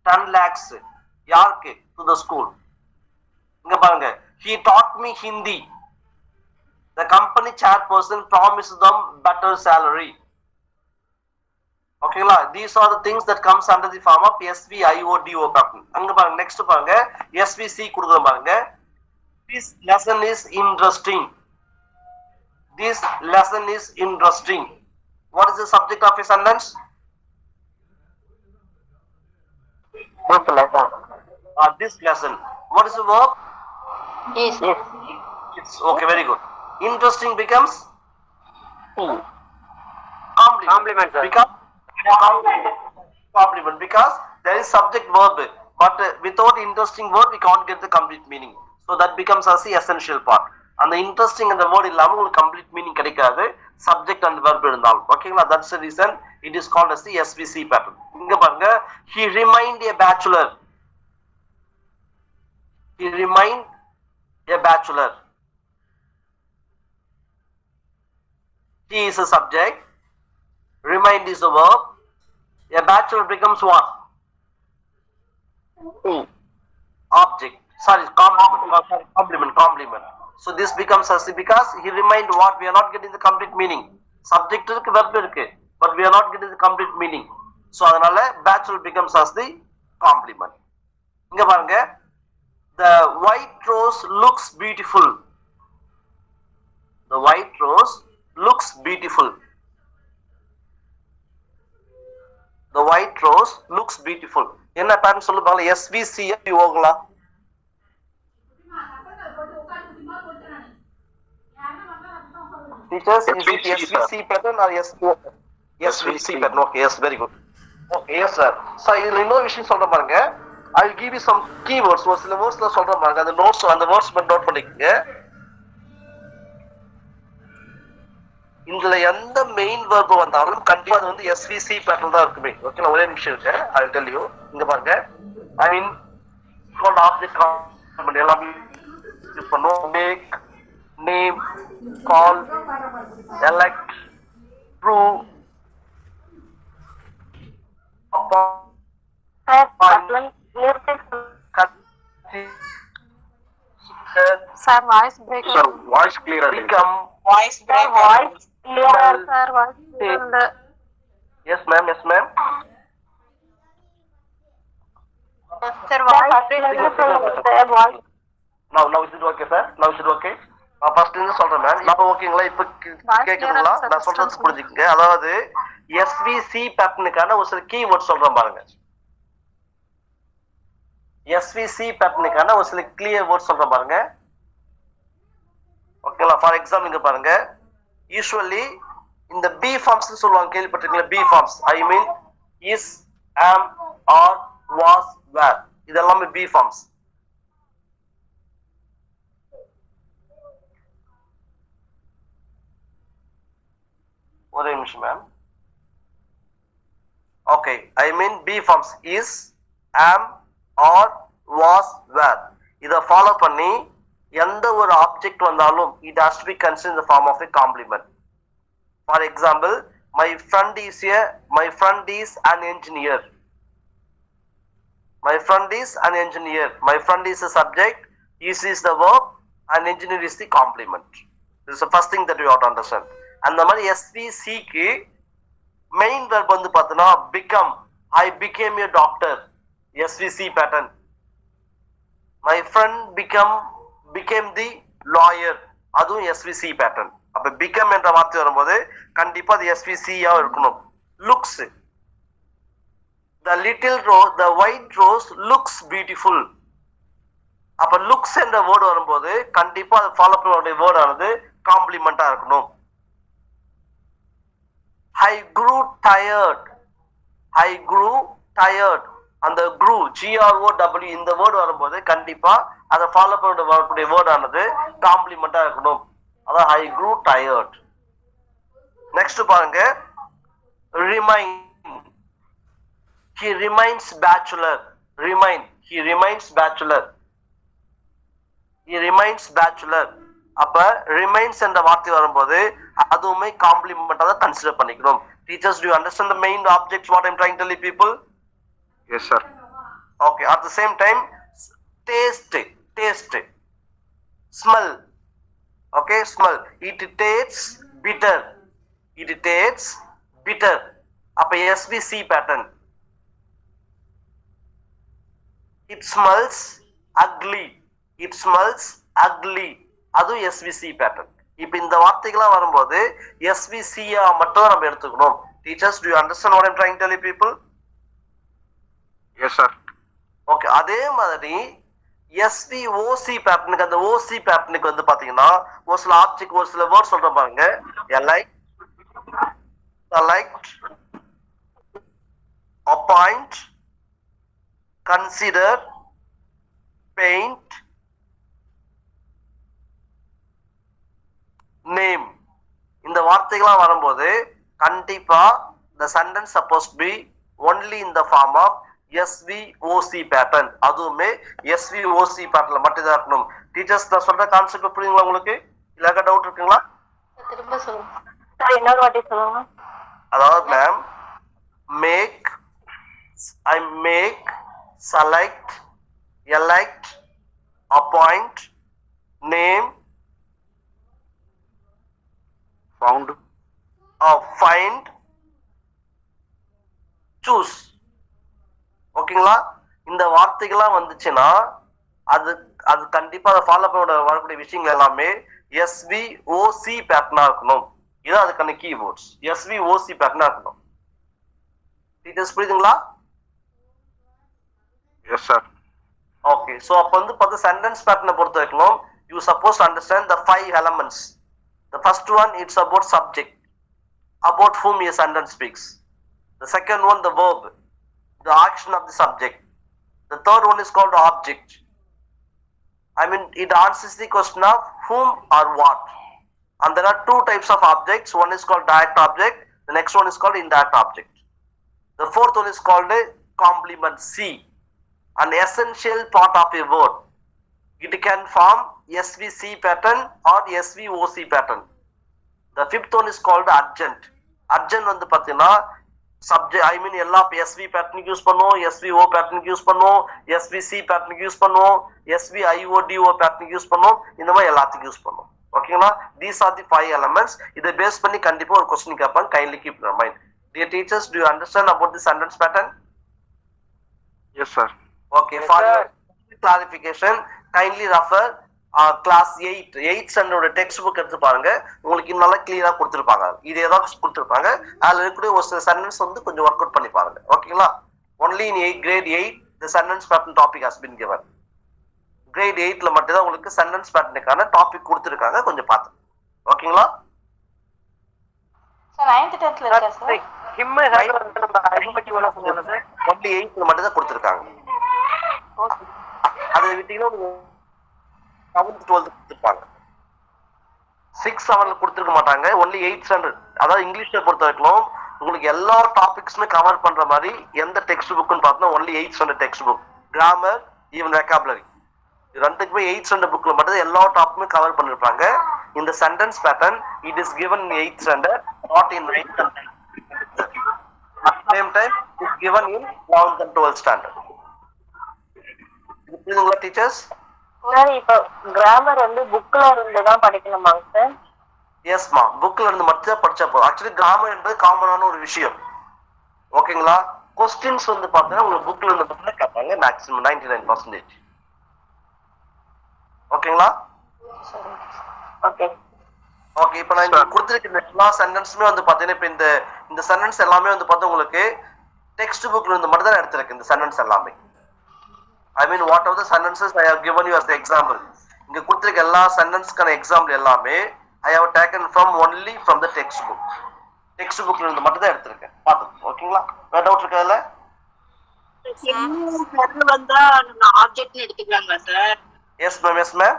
10 lakhs யாருக்கு? To the school. இங்க பாருங்க, he taught me Hindi. The company chairperson promised them better salary. Okay la, these are the things that comes under the form of SVIODO pattern. அங்க பாருங்க, next பாருங்க, SVC கொடுக்குறோம் பாருங்க. This lesson is interesting. This lesson is interesting. What is the subject of a sentence? This lesson. What is the verb?
Yes.
It's okay, very good. Interesting becomes
Complement, sir.
Become complement because there is subject verb, but without interesting word we can't get the complete meaning. So that becomes as the essential part. And the interesting and the word இல்லாம உங்களுக்கு complete meaning கிடைக்காது, subject and verb இருந்தாலும். ஓகேங்களா? That's the reason it is called as the SVC pattern. இங்க பாருங்க, he remained a bachelor. He remained a bachelor. He is a subject. Remind is a verb. A bachelor becomes what? Object. Sorry, complement. So this becomes as because he remind what? We are not getting the complete meaning. Subject irukku, verb irukku, but we are not getting the complete meaning. So அதனால bachelor becomes as the complement. இங்க பாருங்க, the white rose looks beautiful. The white rose looks beautiful. The white rose looks beautiful. என்ன பேட்டர்ன் சொல்லு பாருங்க. SVC ஓங்களா? Teachers, is it SVC pattern or SVC pattern? Okay, yes, very good. Okay, yes sir. So இதுல இன்னொரு விஷயம் சொல்றேன் பாருங்க. I will give you some keywords. ஒரு சில வேர்ட்ஸ்ல சொல்றேன் பாருங்க. அந்த நோட்ஸ், அந்த வேர்ட்ஸ் மட்டும் நோட் பண்ணிக்கங்க. இதுல எந்த மெயின் வேர்ப் வந்தாலும் கண்டிப்பா அது வந்து எஸ்விசி பேட்டர்ன் தான் இருக்குமே. ஓகே, ஒரே நிமிஷம் இருக்கு, ஐ வில் டெல் யூ. இங்க பாருங்க, I mean called object complement எல்லாமே யூஸ் பண்ணுவோம். Make, name, call, elect, prove,
sir voice break
sir voice கிளியரா இல்லைங்க.
become.
Voice break voice clear sir voice இல்ல.
Yes ma'am, yes ma'am.
Sir voice break voice
Now is it okay sir? Now is it okay? First இருந்து சொல்றேன் மேம். இப்போ ஓகேங்களா? இப்போ கேக்குதுங்களா? நான் சொல்றது புரிஞ்சுக்கங்க. அதாவது எஸ்விசி பேட்டர்னுக்கான ஒரு சில கீவேர்ட் சொல்றேன் பாருங்க. எஸ்விசி பேட்டர்னுக்கான ஒரு சில கிளியர் வேர்ட் சொல்றேன் பாருங்க. ஓகேங்களா? ஃபார் எக்ஸாம்பிள் இங்க பாருங்க, யூசுவலி இந்த பி ஃபார்ம்ஸ் சொல்லுவாங்க, கேள்விப்பட்டிருக்கீங்களா? Be forms, I mean is, am, are, was, were, இதெல்லாமே பி ஃபார்ம்ஸ். ஒரே நிமிஷம் ma'am. Okay, I mean be forms is, am, are, was, were, இதை ஃபாலோ பண்ணி எந்த ஒரு ஆப்ஜெக்ட் வந்தாலும் it has to be considered in the form of a complement. For example, my friend is an engineer. My friend is an engineer. My friend is a subject, is the verb, and engineer is the complement. This is the first thing that you have to understand. And the மாதிரி SVC க்கு main verb வந்து பார்த்தனா become, I became a doctor, SVC pattern. My friend became the lawyer, அதுவும் SVC pattern. அப்ப become என்ற வார்த்தை வரும்போது கண்டிப்பா அது SVC ஆ இருக்கணும். looks, the white rose looks beautiful. அப்ப looks என்ற வேர்ட் வரும்போது கண்டிப்பா அது ஃபாலோ பண்ணக்கூடிய வேர்ட் ஆனது காம்ப்ளிமெண்டா இருக்கணும். I grew tired. அந்த grew, GROW இந்த வேர்ட் வரும்போது கண்டிப்பா அதை ஃபாலோ பண்ண வரக்கூடிய வேர்ட் ஆனது காம்ப்ளிமெண்டா இருக்கணும். அதான் I grew tired. நெக்ஸ்ட் பாருங்க, remain. He remains bachelor. He remains bachelor. அப்ப remains என்ற வார்த்தை வரும்போது அதுவுமே காம்ப்ளிமெண்டா தான் கன்சிடர் பண்ணிக்கணும். Teachers, do you understand the main objects what I'm trying to tell you people?
Yes sir.
Okay, at the same time taste, smell. Okay, smell. It tastes bitter. அப்ப SVC pattern. It smells ugly. அது SVC pattern. இப்ப இந்த வார்த்தைகள்லாம் வரும்போது SVC மட்டும் நம்ம எடுத்துக்கணும். Teachers, do you understand what I'm trying to tell you people?
Yes sir.
Okay, அதே மாதிரி SVOC பேட்டர்னுக்கு, அந்த OC பேட்டர்னுக்கு வந்து பாத்தீங்கன்னா ஒரு சில ஆப்ஜெக்ட், ஒரு சில வேர்ட் சொல்ற பாருங்க. select, appoint, consider, paint, name. இந்த வார்த்தைகள்லாம் வரும்போது கண்டிப்பா the sentence supposed to be only in the form of SVOC pattern. அதுவுமே SVOC patternல மட்டும் தான் இருக்கணும். டீச்சர்ஸ், நான் சொல்ற கான்செப்ட் புரியுங்களா உங்களுக்கு? இல்ல டவுட் இருக்குங்களா?
திரும்ப சொல்லுங்க
சார், இன்னொரு வாட்டி சொல்லுங்க.
அதாவது ma'am, I make, select, elect, appoint, name, find, choose. ஓகேங்களா? இந்த வார்த்தைகள்லாம் வந்துச்சுன்னா அது கண்டிப்பா அதை ஃபாலோ பண்ண வரக்கூடிய விஷயங்கள் எல்லாமே SVOC பேட்டர்னா இருக்கணும். இது அதுக்கான கீவேர்ட்ஸ். SVOC பேட்டர்னா இருக்கணும். டீச்சர்ஸ் புரியுதுங்களா?
Yes sir.
ஓகே, சோ அப்ப வந்து பார்த்து சென்டென்ஸ் பேட்டர்னை பொறுத்த வரைக்கும் you supposed to understand the 5 elements. The first one, it's about subject, about whom a sentence speaks. The second one, the verb, the action of the subject. The third one is called object. I mean, it answers the question of whom or what. And there are two types of objects. One is called direct object. The next one is called indirect object. The fourth one is called a complement C, an essential part of a word. It can form SVC pattern or SVOC pattern. The fifth one is called adjunct. Adjunct வந்து பார்த்தீங்கன்னா சப்ஜெக்ட் ஐ மீன் எல்லா எஸ்வி பேட்டர்னுக்கு யூஸ் பண்ணுவோம், எஸ்விஓ பேட்டர்னுக்கு யூஸ் பண்ணுவோம், எஸ்விசி பேட்டர்னுக்கு யூஸ் பண்ணுவோம், எஸ்விஐஓடிஓ பேட்டர்னுக்கு யூஸ் பண்ணுவோம், இந்த மாதிரி எல்லாத்துக்கும் யூஸ் பண்ணுவோம். ஓகேங்களா? These are the 5 elements. இதை பேஸ் பண்ணி கண்டிப்பா ஒரு கொஸ்டின் கேட்பாங்க. Kindly keep your mind. Dear teachers, do you understand about the sentence pattern?
Yes, sir.
Okay, for your clarification, kindly refer class 8 standard text book எடுத்து பாருங்க. உங்களுக்கு நல்லா கிளியரா கொடுத்திருப்பாங்க. இது ஏதாவது கொடுத்திருப்பாங்க. அதுல இருக்கக்கூடிய ஒரு சில சென்டென்ஸ் வந்து கொஞ்சம் வொர்க் அவுட் பண்ணி பாருங்க. ஓகேங்களா? Only in grade 8 the sentence pattern topic has been given. Grade 8ல மட்டும் தான் உங்களுக்கு sentence patternக்கான டாபிக் கொடுத்திருக்காங்க. கொஞ்சம் பாத்து. ஓகேங்களா?
சார் 9th 10th ல இருக்கா சார்?
ஹிம் ஹைட் வந்து நம்ம ஐடென்டிட்டி வர சொன்னது சார். only 8ல மட்டும் தான் கொடுத்திருக்காங்க.
ஓகே.
அதை விட்டீங்கன்னா 7th 12th கொடுத்திருப்பாங்க. 6 7ல கொடுத்திருக்க மாட்டாங்க. only 8th standard. அதாவது இங்கிலீஷ்ல பொறுத்த வரைக்கும் உங்களுக்கு எல்லா டாபிக்ஸுமே கவர் பண்ற மாதிரி எந்த டெக்ஸ்ட் புக்னு பார்த்தா only 8th standard text book. Grammar even vocabulary ரெண்டுக்குமே 8th standard புக்ல மட்டும் எல்லா டாபிக்குமே கவர் பண்ணிருப்பாங்க. இந்த sentence pattern it is given in 8th standard, not in 9th standard. At the same time it is given in 11th and 12th standard. புரியுதுங்களா டீச்சர்ஸ்?
சார் இப்போ கிராமர் வந்து புக்ல இருந்து தான் படிக்கணுமாங்க சார்?
எஸ்மா, புக்ல இருந்து மட்டும் படிச்சா போதும். ஆக்சுவலி கிராமர் என்பது காமனான ஒரு விஷயம். ஓகேங்களா? கொஸ்டின்ஸ் வந்து பார்த்தீங்கன்னா உங்களுக்கு புக்ல இருந்து மட்டும் கேட்பாங்க. மேக்ஸிமம் 99%. ஓகேங்களா?
ஓகே.
ஓகே, இப்போ நான் இங்க கொடுத்திருக்கிற எல்லா சென்டென்ஸுமே வந்து பார்த்தீங்கன்னா இப்போ இந்த சென்டென்ஸ் எல்லாமே வந்து பார்த்தா உங்களுக்கு டெக்ஸ்ட் புக்ல இருந்து மட்டும் தான் எடுத்திருக்கு. இந்த சென்டென்ஸ் எல்லாமே I mean whatever the sentences I have given you as the example. இங்க கொடுத்திருக்க எல்லா சென்டென்ஸ்க்கான எக்ஸாம்பிள் எல்லாமே I have taken from only from the textbook. Text புக்ல இருந்து மட்டும் தான் எடுத்திருக்கேன். பாத்துக்கோங்க. ஓகேங்களா? வேற டவுட் இருக்கா இல்ல?
ஹெர் வந்தா நம்ம ஆப்ஜெக்ட்னு எடுத்துக்கலாங்களா sir?
Yes ma'am, yes ma'am.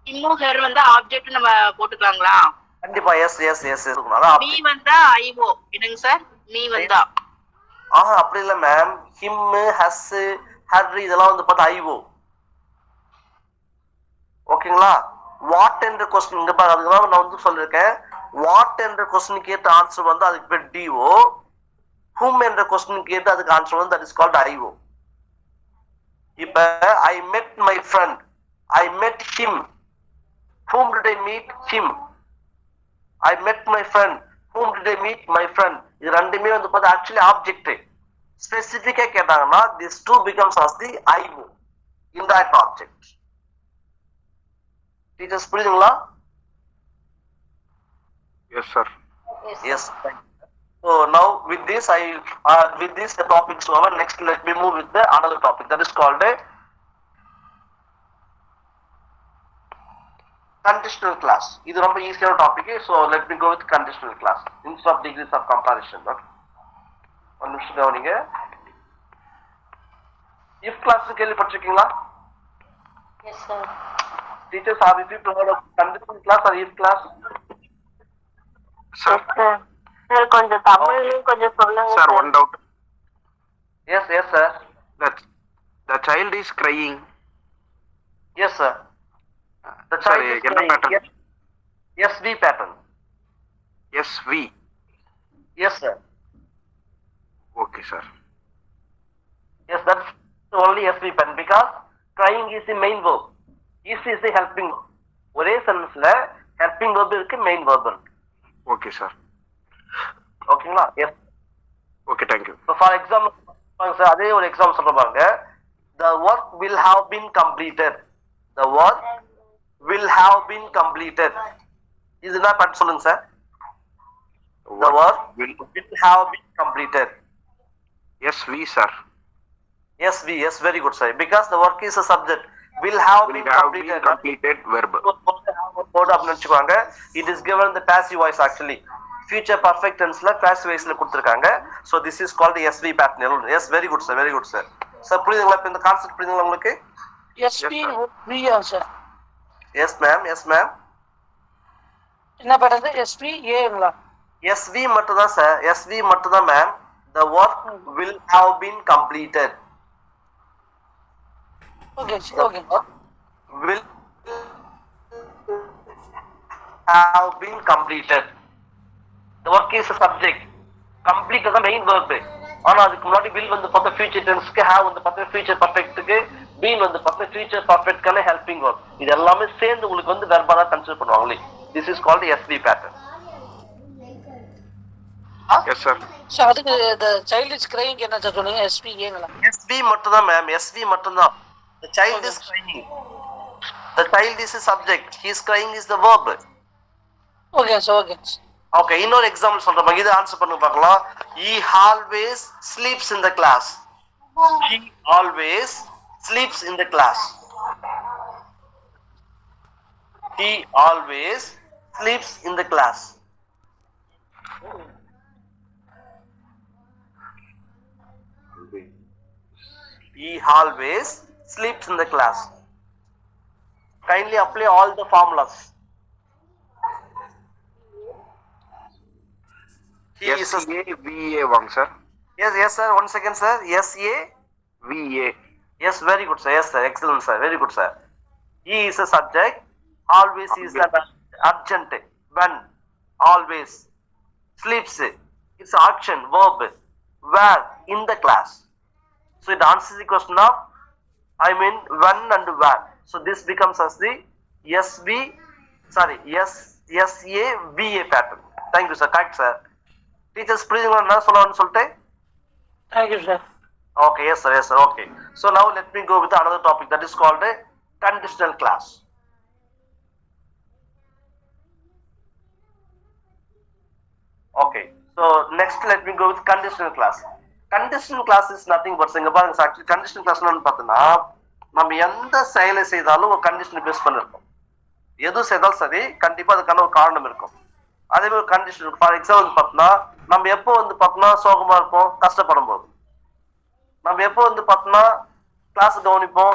இன்னும் ஹெர் வந்தா ஆப்ஜெக்ட் நம்ம போட்டுக்கலாங்களா?
கண்டிப்பா எஸ் எஸ் எஸ் இருக்கும். அதான்
மீ வந்தா ஐஓ என்னங்க சார்? மீ வந்தா
அப்படி இல்ல மேம். ஹிம், ஹஸ், ஹர் இதெல்லாம் வந்து பார்த்தா ஐஓ. ஓகேங்களா? வாட் என்ற கொஸ்டின் இங்க பாருங்க. அதுக்கு நான் வந்து சொல்லிருக்கேன். வாட் என்ற கொஸ்டின் கேட்ட ஆன்சர் வந்து அதுக்கு பேர் டிஓ. ஹூம் என்ற கொஸ்டின் கேட்டு அதுக்கு ஆன்சர் வந்து தட் இஸ் கால்ட் ஐஓ. இப்ப ஐ met my friend, I met him. Whom did I meet? Him. I met my friend. Whom did I meet? My friend. இது ரெண்டுமே வந்து பார்த்தா ஆக்சுவலி ஆப்ஜெக்ட். ஸ்பெசிஃபிக்கா கேட்டாங்கன்னா this two becomes as the IO, indirect object. Teachers புரியுதுங்களா?
Yes, sir.
Yes. So now with this the topic is over. Next let me move with the another topic that is called a conditional class. இது ரொம்ப ஈஸியான topic. So let me go with conditional class instead of degrees of comparison. Okay. ஒரு நிமிஷம் கவனிங்க. if class கேள்விப்பட்டிருக்கீங்களா?
S sir.
Teachers, have you people heard of conditional class or if class?
Sir.
Sir கொஞ்சம் தமிழ்லயும் கொஞ்சம் சொல்லுங்க
Sir,
sir.
one doubt.
Yes, yes sir.
The child is crying.
Yes sir. The child
Sorry,
is
என்ன pattern?
SV pattern.
SV.
Yes sir.
Okay, sir.
Yes, that's the only SV pattern because crying is the main verb. Is the helping verb. ஒரே சென்டென்ஸ்ல helping verb இருக்கு, main verb இருக்கு.
Okay, sir.
ஓகேங்களா? Yes.
Okay, thank you.
So for example, sir, அதே ஒரு எக்ஸாம்பிள் சொல்ற பாருங்க. The work will have been completed. The work will have been completed. இதுனா பாட்டு சொல்லுங்க sir. The work will have been completed.
SV, sir.
Yes, yes, very good sir. Because the work is a subject. Will have been
completed verb.
Word அப்படின்னு வச்சுக்கோங்க. It is given the passive voice actually. Future perfect tenseல passive voiceல கொடுத்திருக்காங்க. So this is called the SV pattern. Yes, very good sir, very good sir. Sir, புரியுதுங்களா? இப்ப இந்த கான்செப்ட் புரியுதுங்களா உங்களுக்கு?
எஸ்பி புரியுதா sir?
Yes ma'am, yes ma'am.
என்ன பேட்டர்ன் எஸ்வி ஏங்களா?
SV மட்டும் தான் சார், SV மட்டும் தான் ma'am. The work will have been completed.
Okay okay
Will have been completed. The work is a subject. Complete is the main verb. ஆனா அதுக்கு முன்னாடி will வந்து பார்த்தா future tense-க்கு, have வந்து பார்த்தா future perfect-க்கு, been வந்து பார்த்தா future perfect-க்கான helping verb. இது எல்லாமே சேர்ந்து உங்களுக்கு வந்து verb-ஆ தான் கன்சிடர் பண்ணுவாங்களே. This is called SV pattern.
Yes sir.
So அதுக்கு இந்த சைல்டு இஸ் கிரைங் என்ன சார் சொன்னீங்க? எஸ்வி ஏங்களா?
SV மட்டும் தான் மேம், SV மட்டும் தான். The child is crying. The child is a subject. He is crying is the verb.
Okay sir okay.
Okay, இன்னொரு எக்ஸாம்பிள் சொல்றேன், இது ஆன்சர் பண்ணி பார்க்கலாம். He always sleeps in the class. He always sleeps in the class. He always sleeps in the class. He always sleeps in the class. Kindly apply all the formulas. He is a
SAVA வாங்க sir.
yes sir, one second sir.
VA.
Yes, very good sir. Yes sir, excellent sir, very good sir. He is a subject, always is an urgent, when, always. Sleeps, it's action, verb, where, in the class. So it answers the question of, when and where. So this becomes as the SAVA pattern. Thank you sir, correct sir. Teachers, please என்ன சொல்லணும்னு சொல்லிட்டு.
Thank you sir.
Okay, yes sir, okay. So now let me go with another topic that is called a conditional class. Okay, so next let me go with conditional class. Conditional class is nothing but இங்க பாருங்க actually conditional class என்னன்னு பார்த்தீங்கன்னா நம்ம எந்த செயலை செய்தாலும் ஒரு கண்டிஷனை பேஸ் பண்ணிருக்கோம். எது செய்தாலும் சரி கண்டிப்பா அதுக்கான ஒரு காரணம் இருக்கும். அதே மாதிரி கண்டிஷன் ஃபார் எக்ஸாம்பிள் பார்த்தோம்னா நம்ம எப்போ வந்து பார்த்தோம்னா சோகமா இருப்போம் கஷ்டப்படும் போது. நம்ம எப்போ வந்து பார்த்தோம்னா கிளாஸ் கவனிப்போம்,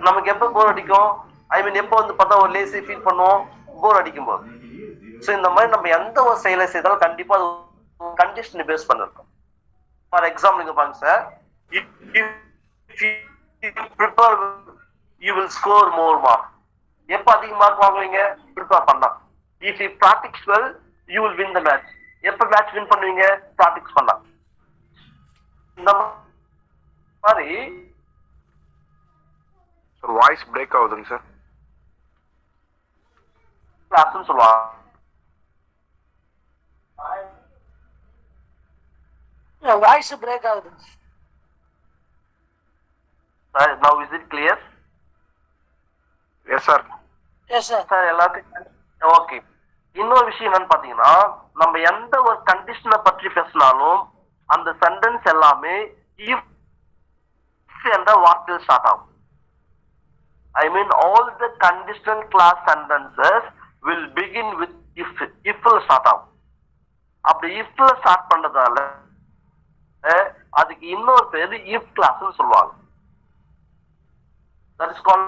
நமக்கு எப்போ போர் அடிக்கும், எப்போ வந்து பார்த்தா ஒரு லேசி ஃபீல் பண்ணுவோம் போர் அடிக்கும் போது. ஸோ இந்த மாதிரி நம்ம எந்த ஒரு செயலை செய்தாலும் கண்டிப்பா அது கண்டிஷனை பேஸ் பண்ணிருக்கோம். ஃபார் எக்ஸாம்பிள் இங்க பாருங்க sir, prepare you will score more mark. எப்போ அதிக மார்க் வாங்குவீங்க? ப்ரிப்பேர் பண்ணா. If you practice well you will win the match. எப்போ மேட்ச் வின் பண்ணுவீங்க? பிராக்டிஸ் பண்ணா. இந்த மாதிரி
வாய்ஸ் பிரேக் ஆகுதுங்க சார்.
கிளாஸ்னு சொல்லுவாங்க.
வாய்ஸ் பிரேக் ஆகுது.
Now is it clear?
Yes sir.
Yes sir.
Sir எல்லாத்துக்கும் ஓகே. இன்னொரு விஷயம் என்னன்னு பாத்தீங்கன்னா நம்ம எந்த ஒரு கண்டிஷனை பற்றி பேசினாலும் அந்த சென்டென்ஸ் எல்லாமே if என்ற வார்த்தையில் ஸ்டார்ட் ஆகும். all the conditional class sentences will begin with if start ஆகும். அப்படி if ஸ்டார்ட் பண்றதால அதுக்கு இன்னொரு பேரு if classன்னு சொல்லுவாங்க. That is called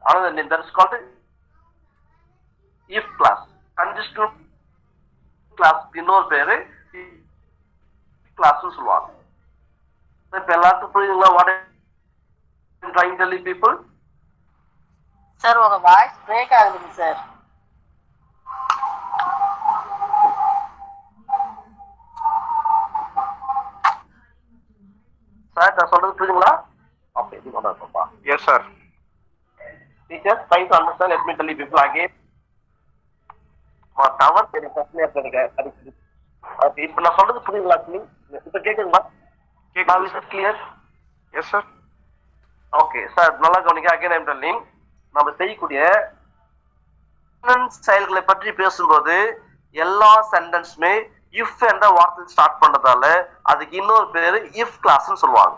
another name, that is called if class. Conditional class இன்னொரு பேரு classன்னு சொல்லுவாங்க. இப்ப எல்லாத்துக்கும் புரியுதுங்களா what I am trying to tell you people?
Sir உங்க வாய்ஸ் பிரேக் ஆகுதுங்க சார்.
சார் நான் சொல்றது புரியுதுங்களா? அப்ப இது பண்ணப்பா.
Yes sir.
Teachers, try to understand. Let me tell you people again. Tower பிரச்சனையா இருக்கு. இப்ப நான் சொல்றது புரியுதுங்களா? இப்ப கேக்குதுங்களா? Now is it clear?
S sir.
Okay sir, நல்லா கவனிக்க. அகைன் ஐ அம் டெல்லிங், நம்ம செய்யக்கூடிய செயல்களை பற்றி பேசும்போது எல்லா சென்டென்ஸுமே இஃப் என்ற வார்த்தை ஸ்டார்ட் பண்றதால அதுக்கு இன்னொரு பேரு இஃப் கிளாஸ்ன்னு சொல்லுவாங்க.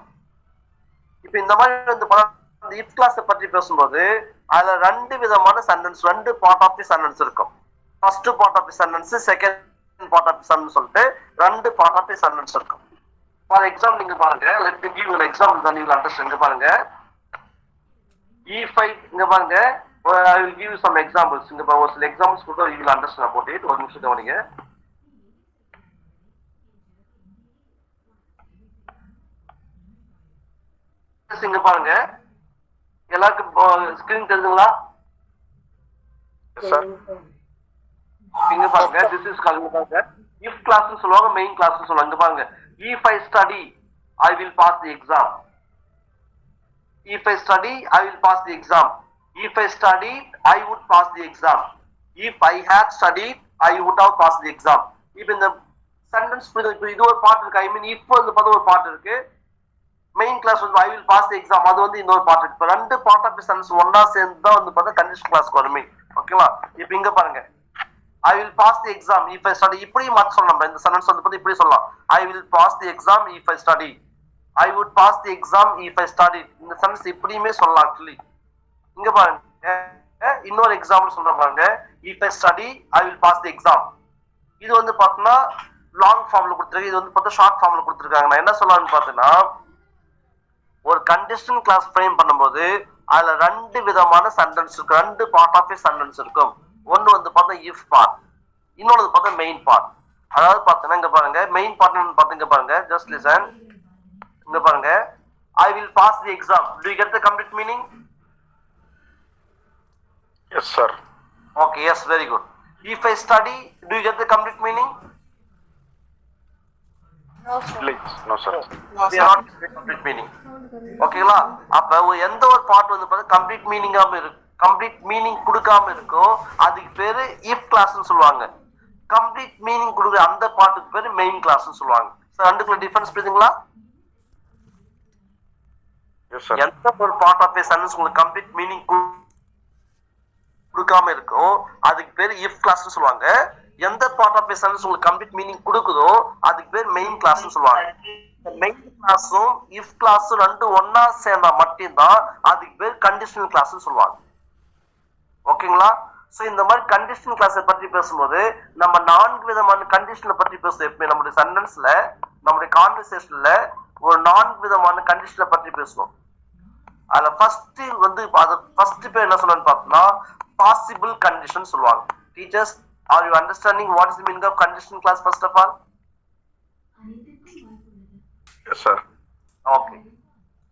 இப்ப இந்த மாதிரி வந்து இஃப் கிளாஸை பற்றி பேசும்போது அதுல ரெண்டு விதமான சென்டென்ஸ், ரெண்டு பார்ட் ஆஃப் தி சென்டென்ஸ் இருக்கும். First part of the sentence, second part of the sentence சொல்லிட்டு ரெண்டு பார்ட் ஆஃப் தி சென்டென்ஸ் இருக்கும். ஃபார் எக்ஸாம்பிள் நீங்க பாருங்க, let me give an example then you will understand. இங்க பாருங்க, E5 இங்க பாருங்க, I will give you some examples. இங்க ஒரு சில எக்ஸாம்பிள்ஸ் கொடுத்தா you will understand about it. ஒரு நிமிஷம் கவனிங்க. இங்க பாருங்க, எல்லாருக்கும் ஸ்கிரீன் தெரியுதுங்களா?
சார்
இங்க பாருங்க, this is பாருங்க if class சொல்லுவாங்க, மெயின் கிளாஸ் சொல்லுவாங்க. இங்க பாருங்க, if I study I will pass the exam. If I study I will pass the exam. If I studied I would pass the exam. If I had studied I would have passed the exam. இப்போ இந்த சென்டென்ஸ் இது ஒரு பார்ட் இருக்கு. ஐ மீன் இப்போ வந்து பார்த்தா ஒரு பார்ட் இருக்கு. மெயின் கிளாஸ் வந்து I will pass the exam, அது வந்து இன்னொரு பார்ட் இருக்கு. இப்போ ரெண்டு பார்ட் ஆஃப் சென்டென்ஸ் ஒன்னா சேர்ந்து தான் வந்து பார்த்தா கண்டிஷன் கிளாஸ்க்கு வருமே. ஓகேங்களா? இப்போ இங்க பாருங்க, I will pass the exam if I study. இப்படி மாத்தி சொல்லலாம். இந்த சென்டென்ஸ் வந்து பார்த்தா இப்படி சொல்லலாம், I will pass the exam if I study. I would pass the exam if I studied. இந்த சென்டென்ஸ் இப்படியுமே சொல்லலாம் ஆக்சுவலி. இங்க பாருங்க, இன்னொரு எக்ஸாம்பிள் சொல்ற பாருங்க, if I study I will pass the exam. இது வந்து பார்த்தோம்னா லாங் ஃபார்ம்ல கொடுத்துருக்கு, இது வந்து பார்த்தா ஷார்ட் ஃபார்ம்ல கொடுத்துருக்காங்க. நான் என்ன சொல்லலாம்னு பார்த்தீங்கன்னா, ஒரு கண்டிஷன் கிளாஸ் ஃப்ரேம் பண்ணும்போது அதுல ரெண்டு விதமான சென்டென்ஸ் இருக்கு, ரெண்டு பார்ட் ஆஃப் சென்டென்ஸ் இருக்கும். ஒன்னு வந்து பார்த்தா இஃப் பார்ட், இன்னொன்று பார்த்தா மெயின் பார்ட். அதாவது பார்த்தீங்கன்னா இங்க பாருங்க, மெயின் பார்ட் பாத்தீங்க பாருங்க, ஜஸ்ட் லிசன். இங்க பாருங்க, I will pass the exam. Do you get the complete meaning?
Yes sir.
Okay, yes, very good. If I study, do you get the complete meaning?
No, sir.
Please, no sir.
They are not getting complete meaning. ஓகேங்களா? அப்ப எந்த ஒரு பார்ட் வந்து பார்த்தா கம்ப்ளீட் மீனிங்காம இருக்கு, கம்ப்ளீட் மீனிங் கொடுக்காம இருக்கோ அதுக்கு பேரு இஃப் கிளாஸ்னு சொல்லுவாங்க. கம்ப்ளீட் மீனிங் கொடுக்குற அந்த பார்ட்டுக்கு பேரு மெயின் கிளாஸ்னு சொல்லுவாங்க. சார் ரெண்டுக்குள்ள டிஃபரன்ஸ் புரியுதுங்களா?
Yes sir.
எந்த ஒரு பார்ட் ஆஃப் சென்டென்ஸ் உங்களுக்கு கம்ப்ளீட் மீனிங் கொடுக்காம இருக்கோ அதுக்கு பேரு இஃப் கிளாஸ்னு சொல்லுவாங்க. எந்த பார்ட் ஆஃப் சென்டென்ஸ் உங்களுக்கு கம்ப்ளீட் மீனிங் கொடுக்குதோ அதுக்கு பேர் மெயின் கிளாஸ்னு சொல்லுவாங்க. மெயின் கிளாஸும் இஃப் கிளாஸும் ரெண்டு ஒன்னா சேர்ந்தா மட்டும்தான் அதுக்கு பேர் கண்டிஷனல் கிளாஸ்னு சொல்லுவாங்க. ஓகேங்களா? சோ இந்த மாதிரி கண்டிஷனல் கிளாஸை பற்றி பேசும்போது நம்ம 4 விதமான கண்டிஷனை பற்றி பேசுவோம். எப்பவுமே நம்முடைய சென்டென்ஸ்ல, நம்முடைய கான்வர்சேஷன்ல ஒரு 4 விதமான கண்டிஷனை பற்றி பேசுவோம். அதுல ஃபர்ஸ்ட் வந்து ஃபர்ஸ்ட் பேர் என்ன சொல்லணும்னு பார்த்தோம்னா பாசிபிள் கண்டிஷன் சொல்லுவாங்க. Teachers, are you understanding what is the meaning of conditional class first of all?
Yes sir.
Okay,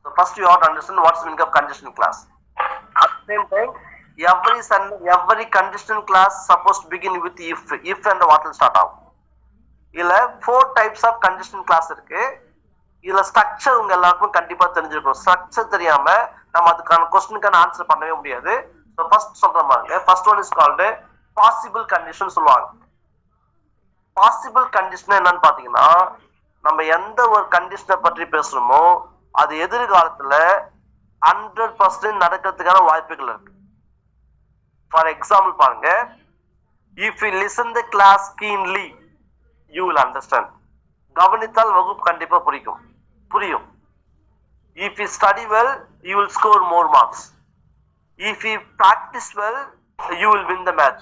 so first you have to understand what is the meaning of conditional class. At the same time, every conditional class supposed to begin with if and what will start out. இதுல 4 types of conditional class இருக்கு. இதுல ஸ்ட்ரக்சர் உங்க எல்லாருக்கும் கண்டிப்பா தெரிஞ்சிருக்கும். ஸ்ட்ரக்சர் தெரியாம நம்ம அதுக்கான क्वेश्चनக்கான ஆன்சர் பண்ணவே முடியாது. சோ ஃபர்ஸ்ட் சொல்ற மாதிரி first one is called possible condition சொல்லுவாங்க. பாசிபிள் கண்டிஷன் என்னன்னு பாத்தீங்கன்னா, நம்ம எந்த ஒரு கண்டிஷனை பற்றி பேசுறோமோ அது எதிர்காலத்துல 100% நடக்கிறதுக்கான வாய்ப்புகள் இருக்கு. ஃபார் எக்ஸாம்பிள் பாருங்க, if you listen the class keenly you will understand. கவனித்தால் வகுப்பு கண்டிப்பா புரியும். If you study well you will score more marks. If you practice well you will win the match.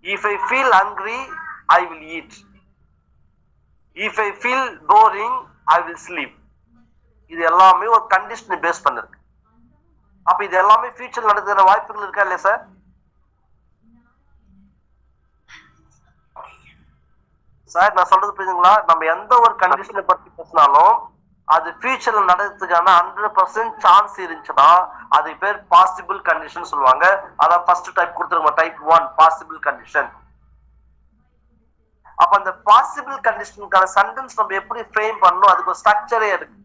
If I feel hungry I will eat. If I feel boring I will sleep. இது எல்லாமே ஒரு கண்டிஷனை பேஸ் பண்ணிருக்கு. அப்ப இது எல்லாமே ஃபியூச்சர்ல நடக்கிற வாய்ப்புகள் இருக்கா இல்லையா சார்? சார் நான் சொல்றது புரியுதுங்களா? நம்ம எந்த ஒரு கண்டிஷனை பத்தி பேசினாலும் அது ஃபியூச்சர்ல நடக்கிறதுக்கான 100% சான்ஸ் இருந்துச்சுன்னா அது பேர் பாசிபிள் கண்டிஷன் சொல்லுவாங்க. அதான் ஃபர்ஸ்ட் டைப் கொடுத்துருங்க, டைப் 1 பாசிபிள் கண்டிஷன். அப்ப அந்த பாசிபிள் கண்டிஷனுக்கான சென்டென்ஸ் நம்ம எப்படி ஃப்ரேம் பண்ணணும், அதுக்கு ஒரு ஸ்ட்ரக்சரே இருக்கு.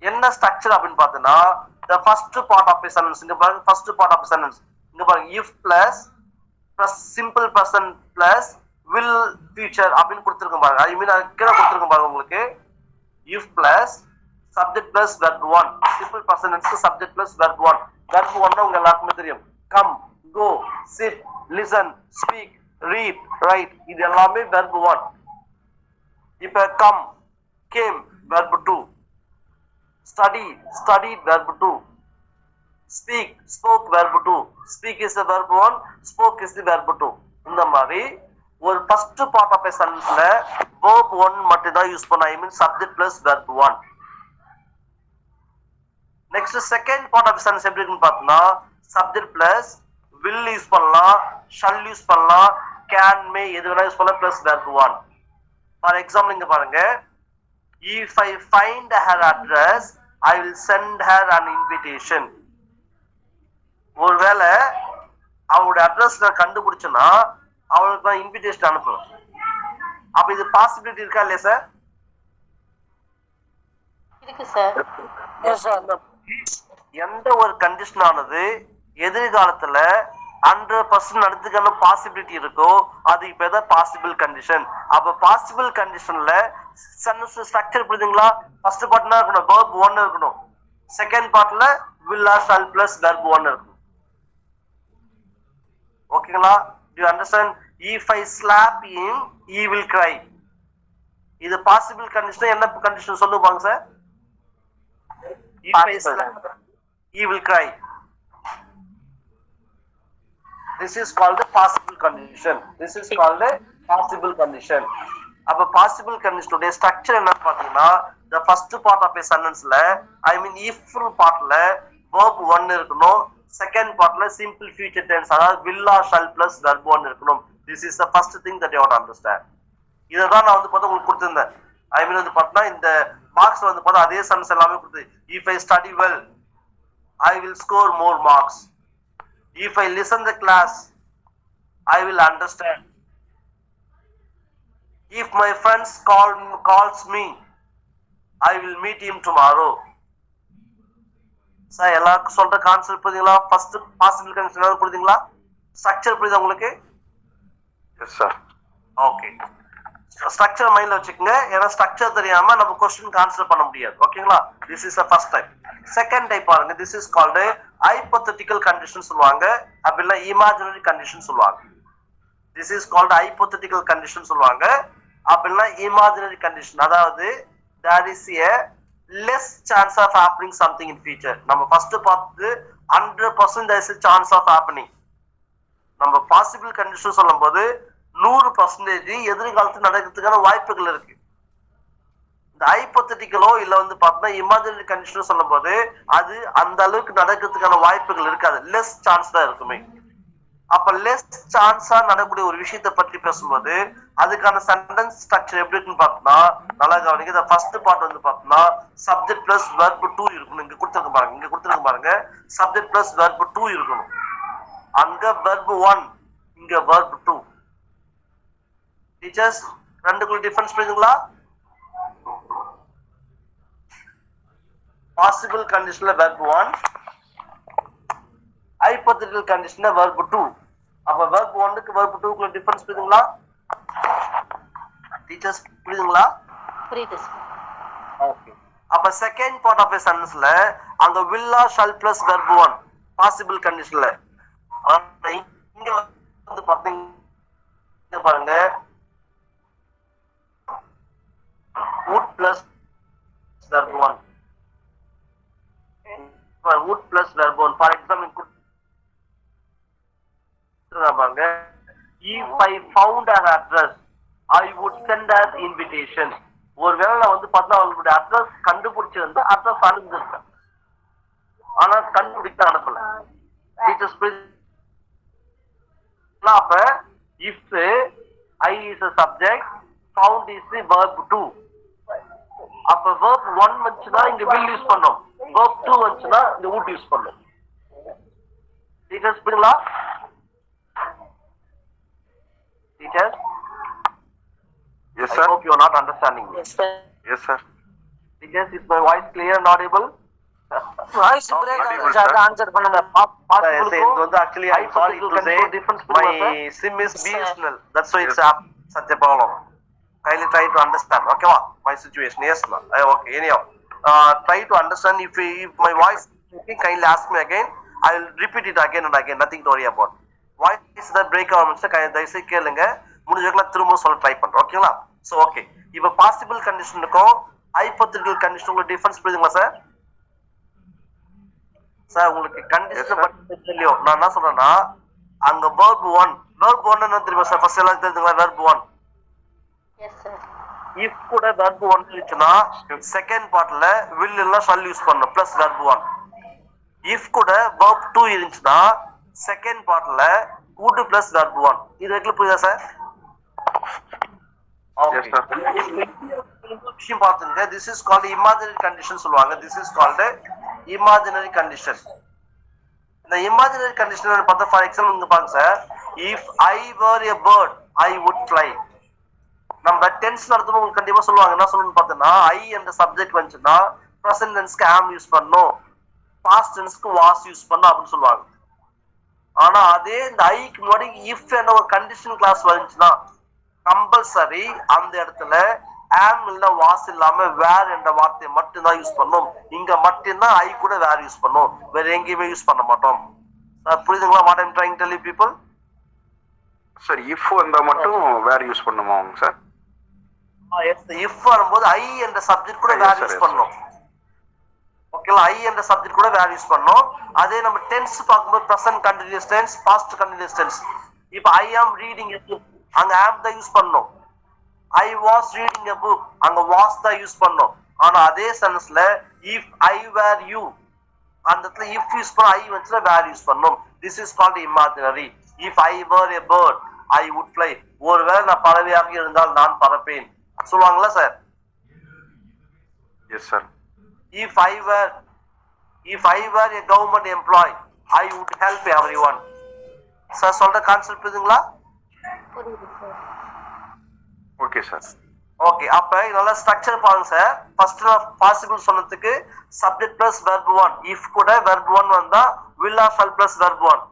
என்ன ஸ்ட்ரக்சர் அப்படின்னு பார்த்தீங்கன்னா, the first part of a sentence, இங்க பாருங்க, first part of a sentence இங்க பாருங்க, if plus simple present plus will future அப்படின்னு கொடுத்துருக்கோம் பாருங்க. ஐ மீன் கீழே கொடுத்துருக்கோம் பாருங்க உங்களுக்கு, if plus subject plus verb 1, simple present tense subject plus verb 1. verb 1 உங்க எல்லாருக்குமே தெரியும், come, go, sit, listen, speak, read, write, இது எல்லாமே verb 1. இப்ப come, came, verb 2. study, studied, verb 2. speak, spoke, verb 2. speak is the verb 1, spoke is the verb 2. இந்த மாதிரி ஒரு first part of a sentenceல verb 1 மட்டும் தான் யூஸ் பண்ண, I mean subject plus verb 1. next second part of a sentence எப்படி இருக்குன்னு பார்த்தோம்னா subject plus will யூஸ் பண்ணலாம், shall யூஸ் பண்ணலாம், can, may எது வேணா யூஸ் பண்ணலாம் plus verb 1. ஃபார் எக்ஸாம்பிள் இங்க பாருங்க, if I find her address I will send her an invitation. ஒருவேளை அவளுடைய அட்ரஸ் நான் கண்டுபிடிச்சேன்னா அவளுக்கு நான் இன்விடேஷன் அனுப்புவேன். அப்ப இது பாசிபிலிட்டி இருக்கா இல்லையா சார்?
இருக்கு சார்.
எந்த ஒரு கண்டிஷன் ஆனது எதிர்காலத்துல 100% நடந்துக்கான பாசிபிலிட்டி இருக்கோ அது இப்ப எதாவது பாசிபிள் கண்டிஷன். அப்ப பாசிபிள் கண்டிஷன்ல சென்டென்ஸ் ஸ்ட்ரக்சர் புரியுதுங்களா? ஃபர்ஸ்ட் பார்ட்னா இருக்கணும் verb 1 இருக்கணும், செகண்ட் பார்ட்ல will or shall plus verb 1 இருக்கணும். ஓகேங்களா? do you understand? if I slap him he will cry. இது பாசிபிள் கண்டிஷன். என்ன கண்டிஷன் சொல்லுவாங்க sir? if I slap he will cry. This is called the possible condition. This is called a possible condition. அப்ப possible condition உடைய structure என்ன பாத்தீங்கன்னா, the first part of a sentenceல I mean if partல verb 1 இருக்கணும், second partல simple future tense அதாவது will or shall plus verb 1 இருக்கணும். This is the first thing that you have to understand. இததான் நான் வந்து பார்த்தா உங்களுக்கு கொடுத்திருந்தேன். I mean வந்து பார்த்தா இந்த மார்க்ஸ் வந்து பார்த்தா அதே சென்டென்ஸ் எல்லாமே கொடுத்து, if I study well I will score more marks. If I listen the class, I will understand. If my friends calls me, I will meet him tomorrow. Sir எல்லாருக்கும் சொல்ற கான்செப்ட் புரியுதுங்களா? ஃபர்ஸ்ட் பாசிபிள் கண்டிஷன் புரியுதுங்களா? ஸ்ட்ரக்சர் புரியுதா உங்களுக்கு?
S sir.
ஓகே, ஸ்ட்ரக்சர் மைண்ட்ல வச்சுக்கோங்க. ஏன்னா ஸ்ட்ரக்சர் தெரியாம நம்ம கொஸ்டின் ஆன்சர் பண்ண முடியாது. ஓகேங்களா? This is the first type. Second type பாருங்க, this is called hypothetical condition சொல்லுவாங்க, அப்படின்னா இமேஜினரி கண்டிஷன் சொல்லுவாங்க. This is called hypothetical condition சொல்லுவாங்க, அப்படின்னா இமேஜினரி கண்டிஷன். அதாவது there is a less chance of happening something in future. நம்ம ஃபர்ஸ்ட் பார்த்து 100% there is a chance of happening. நம்ம பாசிபிள் கண்டிஷன் சொல்லும் போது 100% எதிர்காலத்தில் நடக்கிறதுக்கான வாய்ப்புகள் இருக்கு. இந்த ஹைபோதெட்டிக்கலோ இல்ல வந்து பார்த்தா இமேஜினரி கண்டிஷன் சொல்லும் போது அது அந்த அளவுக்கு நடக்கிறதுக்கான வாய்ப்புகள் இருக்காது, லெஸ் சான்ஸ் தான் இருக்குமே. அப்ப லெஸ் சான்ஸா நடக்கக்கூடிய ஒரு விஷயத்தை பற்றி பேசும்போது அதுக்கான சென்டென்ஸ் ஸ்ட்ரக்சர் எப்படி இருக்குன்னு பார்த்தோம்னா, நல்லா கவனிங்க. இந்த ஃபர்ஸ்ட் பார்ட் வந்து பார்த்தோம்னா சப்ஜெக்ட் பிளஸ் வெர்ப் 2 இருக்கணும். இங்க கொடுத்துருக்க பாருங்க, இங்க கொடுத்துருக்க பாருங்க, சப்ஜெக்ட் பிளஸ் வெர்ப் 2 இருக்கணும். அங்க வெர்ப் 1, இங்க வெர்ப் 2. டீச்சர்ஸ் ரெண்டுக்குள்ள டிஃபரன்ஸ் புரியுதுங்களா? பாசிபிள் கண்டிஷன்ல verb 1, ஹைபோதெட்டிக்கல் கண்டிஷன்ல verb 2. அப்ப verb 1க்கு verb 2க்குள்ள டிஃபரன்ஸ் புரியுதுங்களா? டீச்சர்ஸ் புரியுதுங்களா?
புரியுது.
ஓகே. அப்ப செகண்ட் பார்ட் ஆஃப் a sentenceல அங்க will or shall plus verb 1 possible கண்டிஷன்ல. இங்க வந்து பாத்தீங்க பாருங்க, would plus verb 1. would plus verb 1. For example, if I found her address, I would send her invitation. ஒருவேளை நான் வந்து பார்த்தா அவங்களுடைய அட்ரஸ் கண்டுபிடிச்சிருந்தா அட்ரஸ் அனுப்பிச்சிருக்கேன், ஆனா கண்டுபிடிக்க அனுப்பல. டீச்சர்ஸ் அப்ப if I is a subject, found is the verb 2. அப்ப verb 1 வந்துச்சுன்னா இங்க will யூஸ் பண்ணோம், verb 2 வந்துச்சுன்னா இந்த would யூஸ் பண்ணோம். டீச்சர்ஸ் புரியுங்களா? Teachers,
Yes
I
sir.
hope you are not understanding me.
Yes sir.
Teachers, is my voice clear and audible?
Voice break ஆகுது சார், ஆன்சர் பண்ணுங்க.
It was actually, I'm sorry to say, my SIM is BSNL. That's why it's such a problem. Kindly try to understand. Okay, my situation. Yes, ma'am. Okay. Anyhow, try to understand. If my voice is breaking, kindly ask me again. I will repeat it again and again. Nothing to worry about. Voice that break ஆகும் சார், தயவுசெய்து கேளுங்க. முடிஞ்சவங்களா திரும்ப சொல்ல ட்ரை பண்றோம். ஓகேங்களா? சோ ஓகே, இப்போ பாசிபிள் கண்டிஷனுக்கும் ஹைபோதெட்டிக்கல் கண்டிஷனுக்கும் டிஃபரன்ஸ் புரியுதுங்களா சார்? சார் உங்களுக்கு கண்டிஷன் பத்தி தெரியலையோ, நான் என்ன சொல்றேன்னா அங்க verb 1 என்ன தெரியுமா சார்? ஃபர்ஸ்ட் எல்லாம் தெரிஞ்சுங்களா? verb 1.
S sir.
if கூட verb 1 இருந்துச்சுன்னா செகண்ட் பார்ட்ல will இல்ல shall யூஸ் பண்ணணும் plus verb 1. if கூட verb 2 இருந்துச்சுன்னா செகண்ட் பார்ட்ல would plus verb 1. இது வரைக்கும் புரியுதா சார்?
Yes, sir.
விஷயம் பார்த்துங்க. This is called imaginary condition சொல்லுவாங்க. This is called imaginary condition. இந்த இமேஜினரி கண்டிஷன் பார்த்தா ஃபார் எக்ஸாம்பிள் இங்க பாருங்க sir, if I were a bird I would fly. நம்ம டென்ஸ் நடத்தும் உங்களுக்கு கண்டிப்பா சொல்லுவாங்க. என்ன சொல்லணும்னு பார்த்தோம்னா ஐ என்ற சப்ஜெக்ட் வந்துச்சுன்னா ப்ரெசன்ட் டென்ஸ்க்கு ஆம் யூஸ் பண்ணணும், பாஸ்ட் டென்ஸ்க்கு வாஸ் யூஸ் பண்ணணும் அப்படின்னு சொல்லுவாங்க. ஆனா அதே இந்த ஐக்கு முன்னாடி இஃப் என்ற ஒரு கண்டிஷன் கிளாஸ் வந்துச்சுன்னா கம்பல்சரி அந்த இடத்துல ஆம் இல்ல வாஸ் இல்லாம வேர் என்ற வார்த்தையை மட்டும்தான் யூஸ் பண்ணும். இங்க மட்டும்தான் ஐ கூட வேர் யூஸ் பண்ணும், வேற எங்கேயுமே யூஸ் பண்ண மாட்டோம். புரியுதுங்களா? What I'm trying to tell you people?
Sir if வந்தா மட்டும் வேர் யூஸ் பண்ணுமா சார்?
இஃப் வரும்போது ஐ என்ற சப்ஜெக்ட் கூட வேர் யூஸ் பண்ணணும். ஓகேங்களா? ஐ என்ற சப்ஜெக்ட் கூட வேர் யூஸ் பண்ணணும். அதே நம்ம டென்ஸ் பார்க்கும்போது present continuous tense, past continuous tense. இப்போ ஐ ஆம் ரீடிங் அங்க ஆம் தான் யூஸ் பண்ணணும். I was reading a book அங்க வாஸ் தான் யூஸ் பண்ணணும். ஆனா அதே சென்ஸ்ல இஃப் ஐ வேர் யூ அந்த இடத்துல இஃப் யூஸ் பண்ண ஐ வந்துச்சுன்னா வேர் யூஸ் பண்ணணும். This is called imaginary. If I were a bird I would fly. ஒருவேளை நான் பறவையாக இருந்தால் நான் பறப்பேன் சொல்லுவாங்களா sir?
Yes sir.
If I were a government employee, I would help everyone. Sir சொல்ற கான்செப்ட் புரியுதுங்களா?
புரியுது சார்.
Okay sir.
ஓகே, அப்ப நல்ல ஸ்ட்ரக்சர் பாருங்க சார். ஃபர்ஸ்ட் பாசிபிள் சொன்னதுக்கு சப்ஜெக்ட் பிளஸ் வெர்ப் 1, இஃப் கூட வெர்ப் 1 வந்தா will or shall plus verb 1.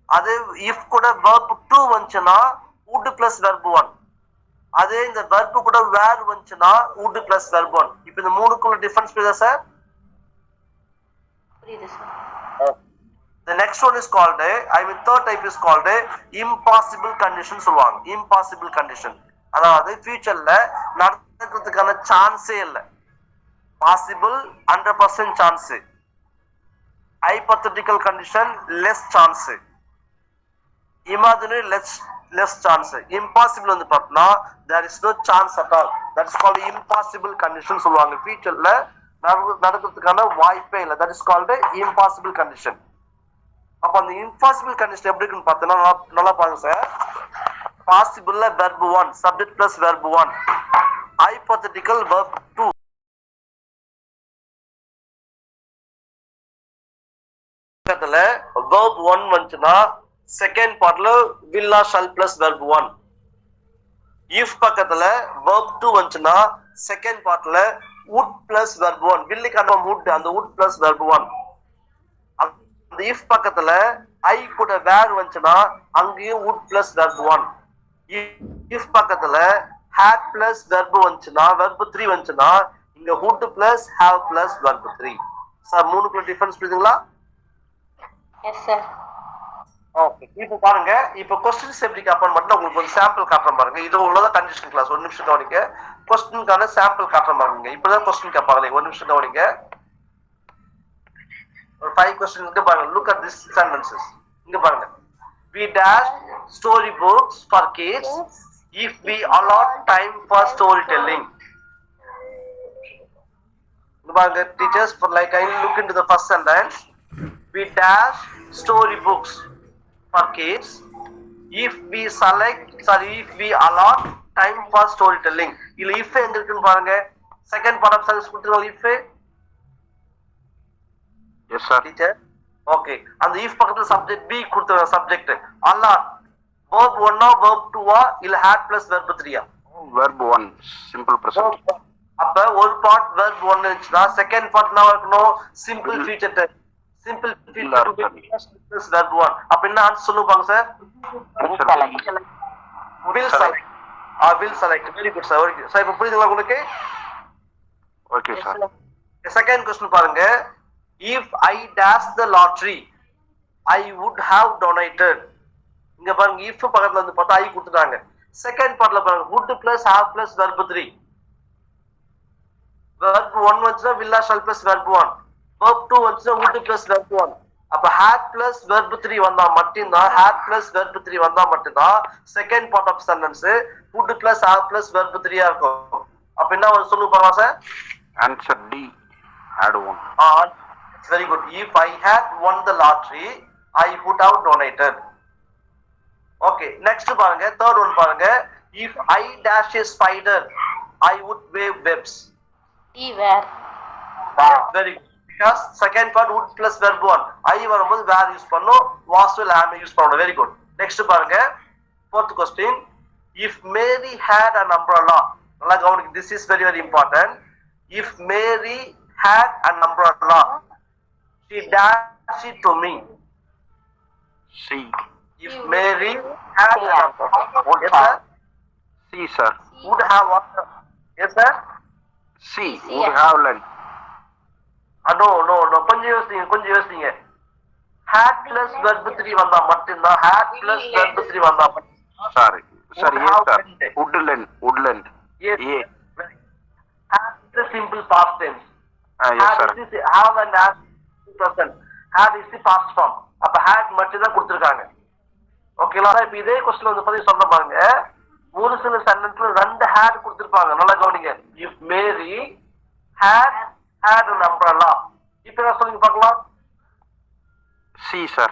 அது இஃப் கூட வெர்ப் 2 வந்துச்சுன்னா would பிளஸ் வெர்ப் 1. அதே இந்த வெர்ப் கூட வேர் வந்துச்சுன்னா would பிளஸ் வெர்ப் 1. இப்போ இந்த மூணுக்குள்ள டிஃபரன்ஸ் புரியுதா சார்?
புரியுது sir.
The next one is called third type is called impossible condition சொல்லுவாங்க. impossible condition அதாவது ஃபியூச்சர்ல நடக்கிறதுக்கான சான்ஸே இல்லை. Possible 100% chance, hypothetical condition less chance, imaginary less chance. impossible வந்து பார்த்தா there is no chance at all. that is called impossible condition சொல்லுவாங்க. ஃபியூச்சர்ல நடக்கிறதுக்கான வாய்ப்பே இல்லை. that is called impossible condition. அப்ப அந்த impossible condition எப்படி இருக்குன்னு பார்த்தோம்னா நல்லா பாருங்க sir. பாசிபிள்ல verb 1 subject plus verb 1, hypothetical verb 2. பக்கத்துல verb 1 வந்துச்சுன்னா செகண்ட் பார்ட்ல will or shall plus verb 1. if பக்கத்துல verb 2 வந்துச்சுன்னா செகண்ட் பார்ட்ல would plus verb 1. will க்கான would அந்த would plus verb 1. அந்த if பக்கத்துல I கூட where வந்துச்சுன்னா அங்கேயும் would plus verb 1. if பக்கத்துல had plus verb வந்துச்சுன்னா verb 3 வந்துச்சுன்னா இங்க would plus have plus verb 3. Sir மூணுக்குள்ள டிஃபரன்ஸ் புரியுதுங்களா?
Yes sir.
ஓகே, இப்போ பாருங்க. இப்போ क्वेश्चंस எப்படி காப்பன் மட்டும் உங்களுக்கு ஒரு சாம்பிள் காட்டுறேன் பாருங்க. இது உள்ளத கண்டிஷன் கிளாஸ். ஒரு நிமிஷம் கவனிங்க. क्वेश्चनக்கான சாம்பிள் காட்டுறேன் பாருங்க. இப்போதான் क्वेश्चन கேட்பாங்க. ஒரு நிமிஷம் கவனிங்க. ஒரு 5 क्वेश्चन இங்க பாருங்க. look at this sentences. இங்க பாருங்க. we dash story books for kids if we allot time for storytelling. இங்க பாருங்க teachers for like I look into the first sentence. we dash story books for kids if we allot time for storytelling. இல்ல if எங்க இருக்குன்னு பாருங்க. செகண்ட் பார்ட் ஆஃப் சென்டென்ஸ் கொடுத்துருவாங்க if.
Yes sir.
Teacher okay, அந்த if பக்கத்துல சப்ஜெக்ட் b கொடுத்துருவாங்க. சப்ஜெக்ட் allot verb 1 ஆ verb 2 ஆ இல்ல had plus verb 3 ah?
verb 1 simple present.
அப்ப ஒரு பார்ட் verb 1 இருந்துச்சுன்னா செகண்ட் பார்ட் என்ன இருக்கணும்? Simple future tense. Simple future to be plus verb 1. அப்ப என்ன ஆன்சர் சொல்லுவாங்க sir? will select. will select. Very good sir. Okay sir, இப்போ புரியுதுங்களா உங்களுக்கு?
Okay sir.
செகண்ட் क्वेश्चन பாருங்க. if I dash the lottery I would have donated. இங்க பாருங்க if பக்கத்துல வந்து பார்த்தா I கொடுத்துட்டாங்க. செகண்ட் பார்ட்ல பாருங்க would plus have plus verb 3. verb 1 வந்துச்சுன்னா will or shall plus verb 1. verb 2 வந்துச்சுன்னா would plus verb 1. அப்ப had plus verb 3 வந்தா மட்டும்தான் had plus verb 3 வந்தா மட்டும்தான் second part of sentence would plus have plus verb 3 ஆ இருக்கும். அப்ப என்ன சொல்லுங்க பாருங்க sir.
Answer D had won.
Very good. If I had won the lottery I would have donated. Okay, next பாருங்க, third one பாருங்க. If I dash a spider, I would wave webs.
where.
Yes, very good. Because second part would plus verb one. I வரும்போது where யூஸ் பண்ணோம், was will am யூஸ் பண்ணோம். Very good. Next பாருங்க, fourth question. If Mary had an umbrella, நல்லா கவனிங்க, this is very very important. If Mary had an umbrella, she dashed it to me.
C.
If Mary had an umbrella, yes sir.
C, sir.
Would have what? Yes sir.
C. Would have lent.
No. கொஞ்சம் யோசிங்க. Had plus verb 3 வந்தா மட்டும்தான். Had plus verb 3 வந்தா மட்டும்தான்.
Sorry. Sir,
Would
yes,
have
sir.
lent.
Woodland.
Yes.
A.
Had is the simple past tense.
Yes,
Had
sir.
is the have and has present. Had is the past form. அப்ப had மட்டும் தான் கொடுத்திருக்காங்க. ஓகேங்களா? இப்ப இதே क्वेश्चन வந்து பத்தி சொல்ற பாருங்க. ஒரு சில சென்டென்ஸ்ல ரெண்டு had கொடுத்திருப்பாங்க. நல்லா கவனிங்க. If Mary had an umbrella. இப்ப என்ன சொல்லுங்க பார்க்கலாம்?
C, sir.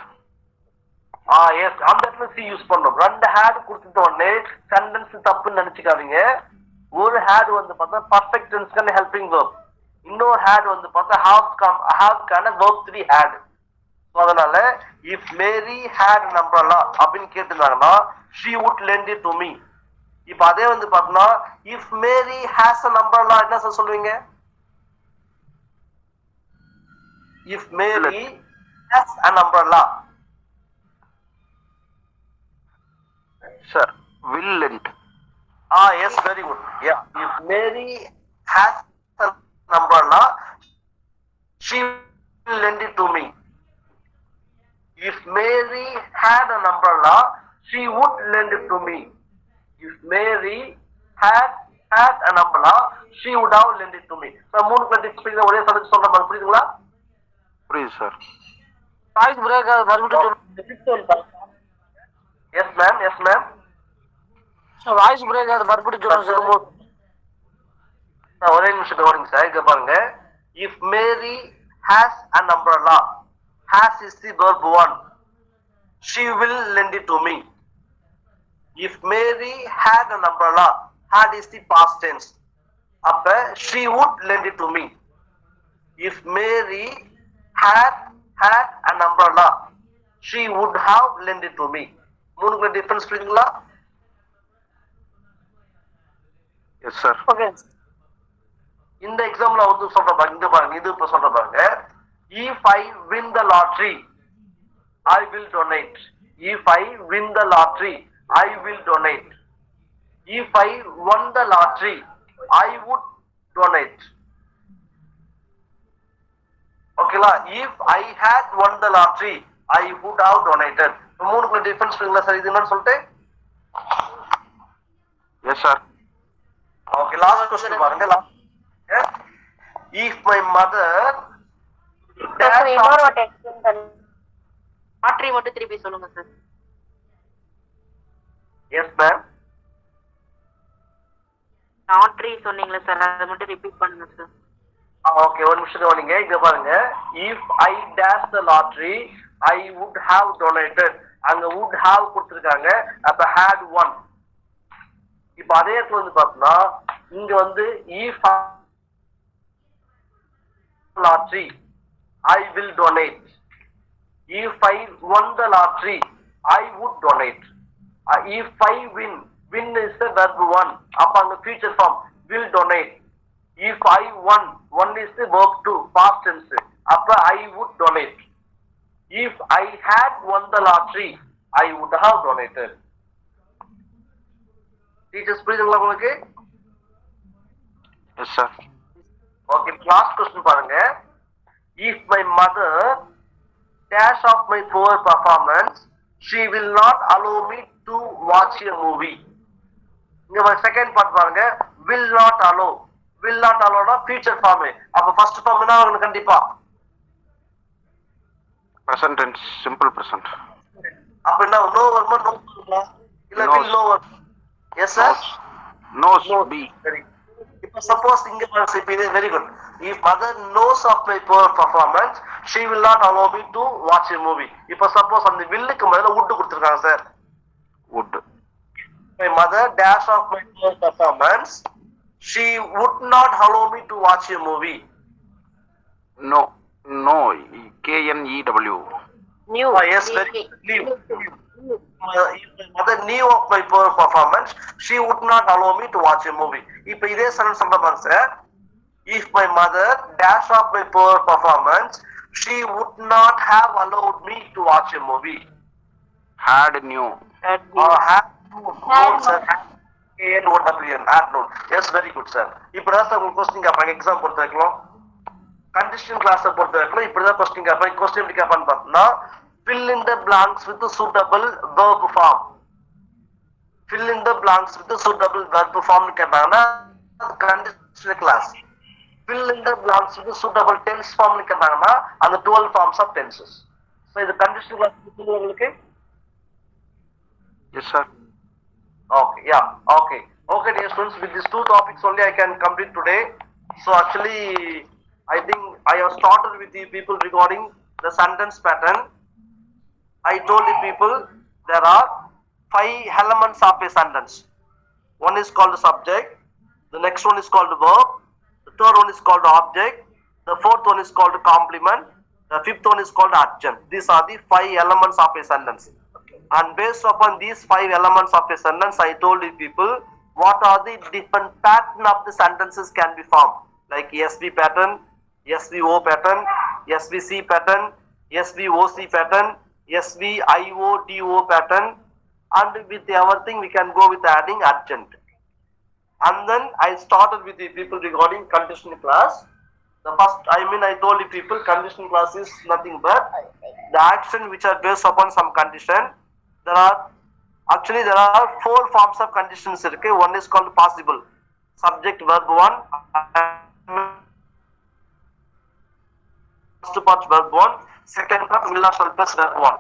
எஸ், அந்த இடத்துல சி யூஸ் பண்ணோம். ரெண்டு ஹேட் கொடுத்துட்ட உடனே சென்டென்ஸ் தப்புன்னு நினைச்சுக்காதீங்க. ஒரு ஹேட் வந்து பார்த்தா பர்ஃபெக்ட் டென்ஸ்க்கான ஹெல்பிங் வெர்ப், இன்னொரு ஹேட் வந்து பார்த்தா ஹாவ்க்கான வெர்ப் 3 ஹேட். அதனால if Mary had an umbrella அப்படின்னு கேட்டிருந்தாங்கன்னா she would lend it to me. இப்ப அதே வந்து பார்த்தோம்னா if Mary has an umbrella என்ன சார் சொல்லுவீங்க? If Mary has an umbrella.
Sir, will lent.
Yes, very good. Yeah. If Mary has an umbrella, she will lend it to me. If Mary had an umbrella, she would lend it to me. If Mary had an umbrella, she would have lent it to me. So, மூணு கிளாஸ் ஸ்பீக்கிங் ஒரே சப்ஜெக்ட் சொல்ற மாதிரி புரியுதுங்களா?
புரியுது சார்.
வாய்ஸ் பிரேக் மறுபடியும்
Yes, ma'am. Yes, ma'am.
Voice break அது மறுபடியும் சொல்லுங்க சார்.
ஒரே நிமிஷம் கவனிங்க சார். இங்க பாருங்க. If Mary has an umbrella, has is the verb 1. She will lend it to me. If Mary had an umbrella, had is the past tense. அப்ப she would lend it to me. If Mary had an umbrella, she would have lent it to me. மூணுக்குள்ள டிஃபரன்ஸ் புரியுதுங்களா?
Yes sir.
ஓகே.
இந்த எக்ஸாம்ல வந்து சொல்ற பாருங்க, இங்க பாருங்க, இது இப்ப சொல்ற பாருங்க. If I win the lottery, I will donate. If I win the lottery, I will donate. If I won the lottery, I would donate. ஓகேங்களா? If I had won the lottery, I would have donated. மூணுக்குள்ள டிஃபரன்ஸ் புரியுங்களா சார்? இது என்னன்னு சொல்லிட்டு?
Yes sir.
Okay, last question பாருங்க. If my mother
இன்னொரு வாட்டி எக்ஸ்பிளைன் பண்ணு.
லாட்டரி மட்டும் திருப்பி சொல்லுங்க சார்.
Yes ma'am.
லாட்டரி சொன்னீங்களா சார், அதை மட்டும் ரிப்பீட் பண்ணுங்க சார்.
Okay, ஒரு நிமிஷம் கவனிங்க. இங்க பாருங்க. If I dash the lottery, I would have donated. அங்க would have கொடுத்திருக்காங்க. அப்ப had won. இப்ப அதே இடத்துல வந்து பார்த்தோம்னா இங்க வந்து if lottery, I will donate. If I won the lottery, I would donate. If I win is the verb 1. அப்ப அங்க future form will donate. If I won is the verb 2, past tense. அப்ப I would donate. If I had won the lottery, I would have donated. Teachers, புரியுதுங்களா உங்களுக்கு?
S sir.
Okay, last question பாருங்க. If my mother dash off my poor performance, she will not allow me to watch a movie. இங்க செகண்ட் பார்ட் பாருங்க. will not allow. will not allow னா future form. அப்ப first form என்ன ஆகும் கண்டிப்பா?
present tense, simple present.
அப்ப என்ன no வருமா no வருமா இல்ல will no வருமா? Yes sir.
Knows. B.
சரி. இப்ப Suppose இங்க very good. If mother knows of my poor performance, she will not allow me to watch a movie. இப்போ suppose அந்த வில்லுக்கு மேல wood கொடுத்திருக்காங்க sir.
wood.
My mother dash of my poor performance, she would not allow me to watch a movie.
No, KNEW.
New.
Yes, very leave. If my mother knew of my poor performance, she would not allow me to watch a movie. இப்போ இதே sentence சொல்றேன் sir. If my mother dash of my poor performance, she would not have allowed me to watch a movie.
Had knew.
Or had known, sir. KNOWN, had known. Yes, very good, sir. இப்போ தான் சார் உங்களுக்கு கொஸ்டின் கேட்பாங்க எக்ஸாம் பொறுத்த வரைக்கும் கண்டிஷனல் கிளாஸை பொறுத்த வரைக்கும் இப்படிதான் கொஸ்டின் கேட்பாங்க. கொஸ்டின் எப்படி கேட்பான்னு பார்த்தோம்னா fill in the blanks with the suitable verb form. Fill in the blanks with the suitable verb form கேட்டாங்கன்னா conditional class. Fill in the blanks with the suitable tense form கேட்டாங்கன்னா அந்த 12 forms of tenses. So இது conditional class உங்களுக்கு?
Yes, sir.
Okay, yeah, okay. Okay, dear students, with these two topics only I can complete today. So actually, I think I have started with the people regarding the sentence pattern. I told the people there are 5 elements of a sentence. One is called the subject, the next one is called the verb, the third one is called the object, the fourth one is called the complement, the fifth one is called the adjunct. These are the 5 elements of a sentence. And based upon these 5 elements of a sentence, I told the people what are the different pattern of the sentences can be formed, like SV pattern, SVO pattern, SVC pattern, SVOC pattern, SVIODO pattern, and with everything we can go with adding adjunct. And then I started with the people regarding conditional class. The first, I told the people conditional class is nothing but the action which are based upon some condition. There are 4 forms of conditions. One is called possible, subject verb 1, first part verb 1, second part will not plus verb 1.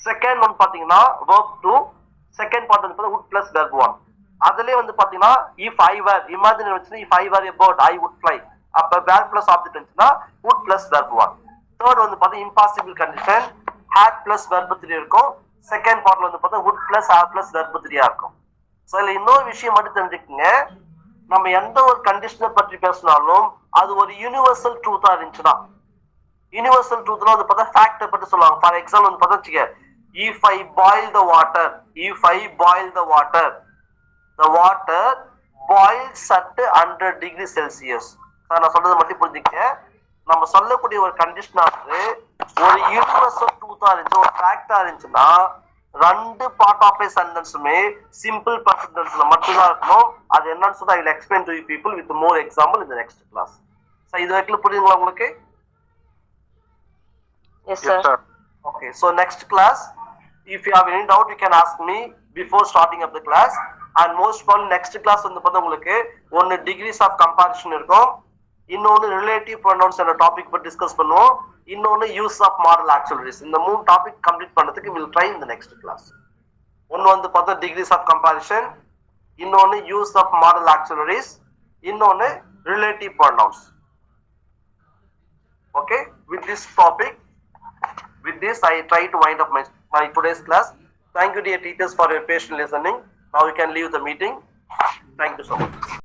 Second one பாத்தீங்கன்னா verb 2, second part வந்து would plus verb 1. அதுலயே வந்து பாத்தீங்கன்னா if I were, imagine வச்சுனா if I were a bird I would fly. அப்ப verb plus object வந்துச்சுனா would plus verb 1. Third வந்து பாத்தீங்கன்னா impossible condition, had plus verb 3 இருக்கும். Second partல வந்து பார்த்தா would plus have plus verb 3 இருக்கும். ஸோ இதில் இன்னொரு விஷயம் மட்டும் தெரிஞ்சுக்கங்க, நம்ம எந்த ஒரு கண்டிஷனை பற்றி பேசினாலும் அது ஒரு யூனிவர்சல் ட்ரூத்தா இருந்துச்சுன்னா, யூனிவர்சல் ட்ரூத்னா வந்து பார்த்தா ஃபேக்டை பற்றி சொல்லுவாங்க. ஃபார் எக்ஸாம்பிள் வந்து பார்த்தா வச்சுக்க, if I boil the water, if I boil the water boils at 100 degrees Celsius. நான் சொல்றது மட்டும் புரிஞ்சுக்க, நம்ம சொல்லக்கூடிய ஒரு கண்டிஷன் ஆகுது ஒரு யூனிவர்சல் ட்ரூத்தா இருந்துச்சு, ஒரு ஃபேக்டா இருந்துச்சுன்னா 2 பார்ட் ஆஃப் ஏ சென்டென்ஸுமே சிம்பிள் பர்ஃபெக்ட் டென்ஸ்ல மட்டும்தான் இருக்கணும். அது என்னன்னு சொல்லி I will explain to you people with more example in the next class. So இது வரைக்கும் புரியுதுங்களா உங்களுக்கு?
Yes, sir.
Yes, sir.
Okay, so next class, if you have any doubt, you can ask me before starting up the class. And most probably next class வந்து பார்த்தா உங்களுக்கு ஒன்னு degrees of comparison இருக்கும், இன்னொன்னு ரிலேட்டிவ் ப்ரொனவுன்ஸ் என்ற டாபிக் பத்தி டிஸ்கஸ் பண்ணுவோம், இன்னொன்னு யூஸ் ஆஃப் மாடல் ஆக்சுவலரிஸ். இந்த 3 டாபிக் கம்ப்ளீட் பண்ணதுக்கு வில் ட்ரை இந்த நெக்ஸ்ட் கிளாஸ். ஒன்னு வந்து பார்த்தா டிகிரிஸ் ஆஃப் கம்பாரிசன், இன்னொன்னு யூஸ் ஆஃப் மாடல் ஆக்சுவலரிஸ், இன்னொன்னு relative pronounce. Okay, with this topic, with this I try to wind up my today's class. Thank you dear teachers for your patient listening. Now you can leave the meeting. Thank you so much.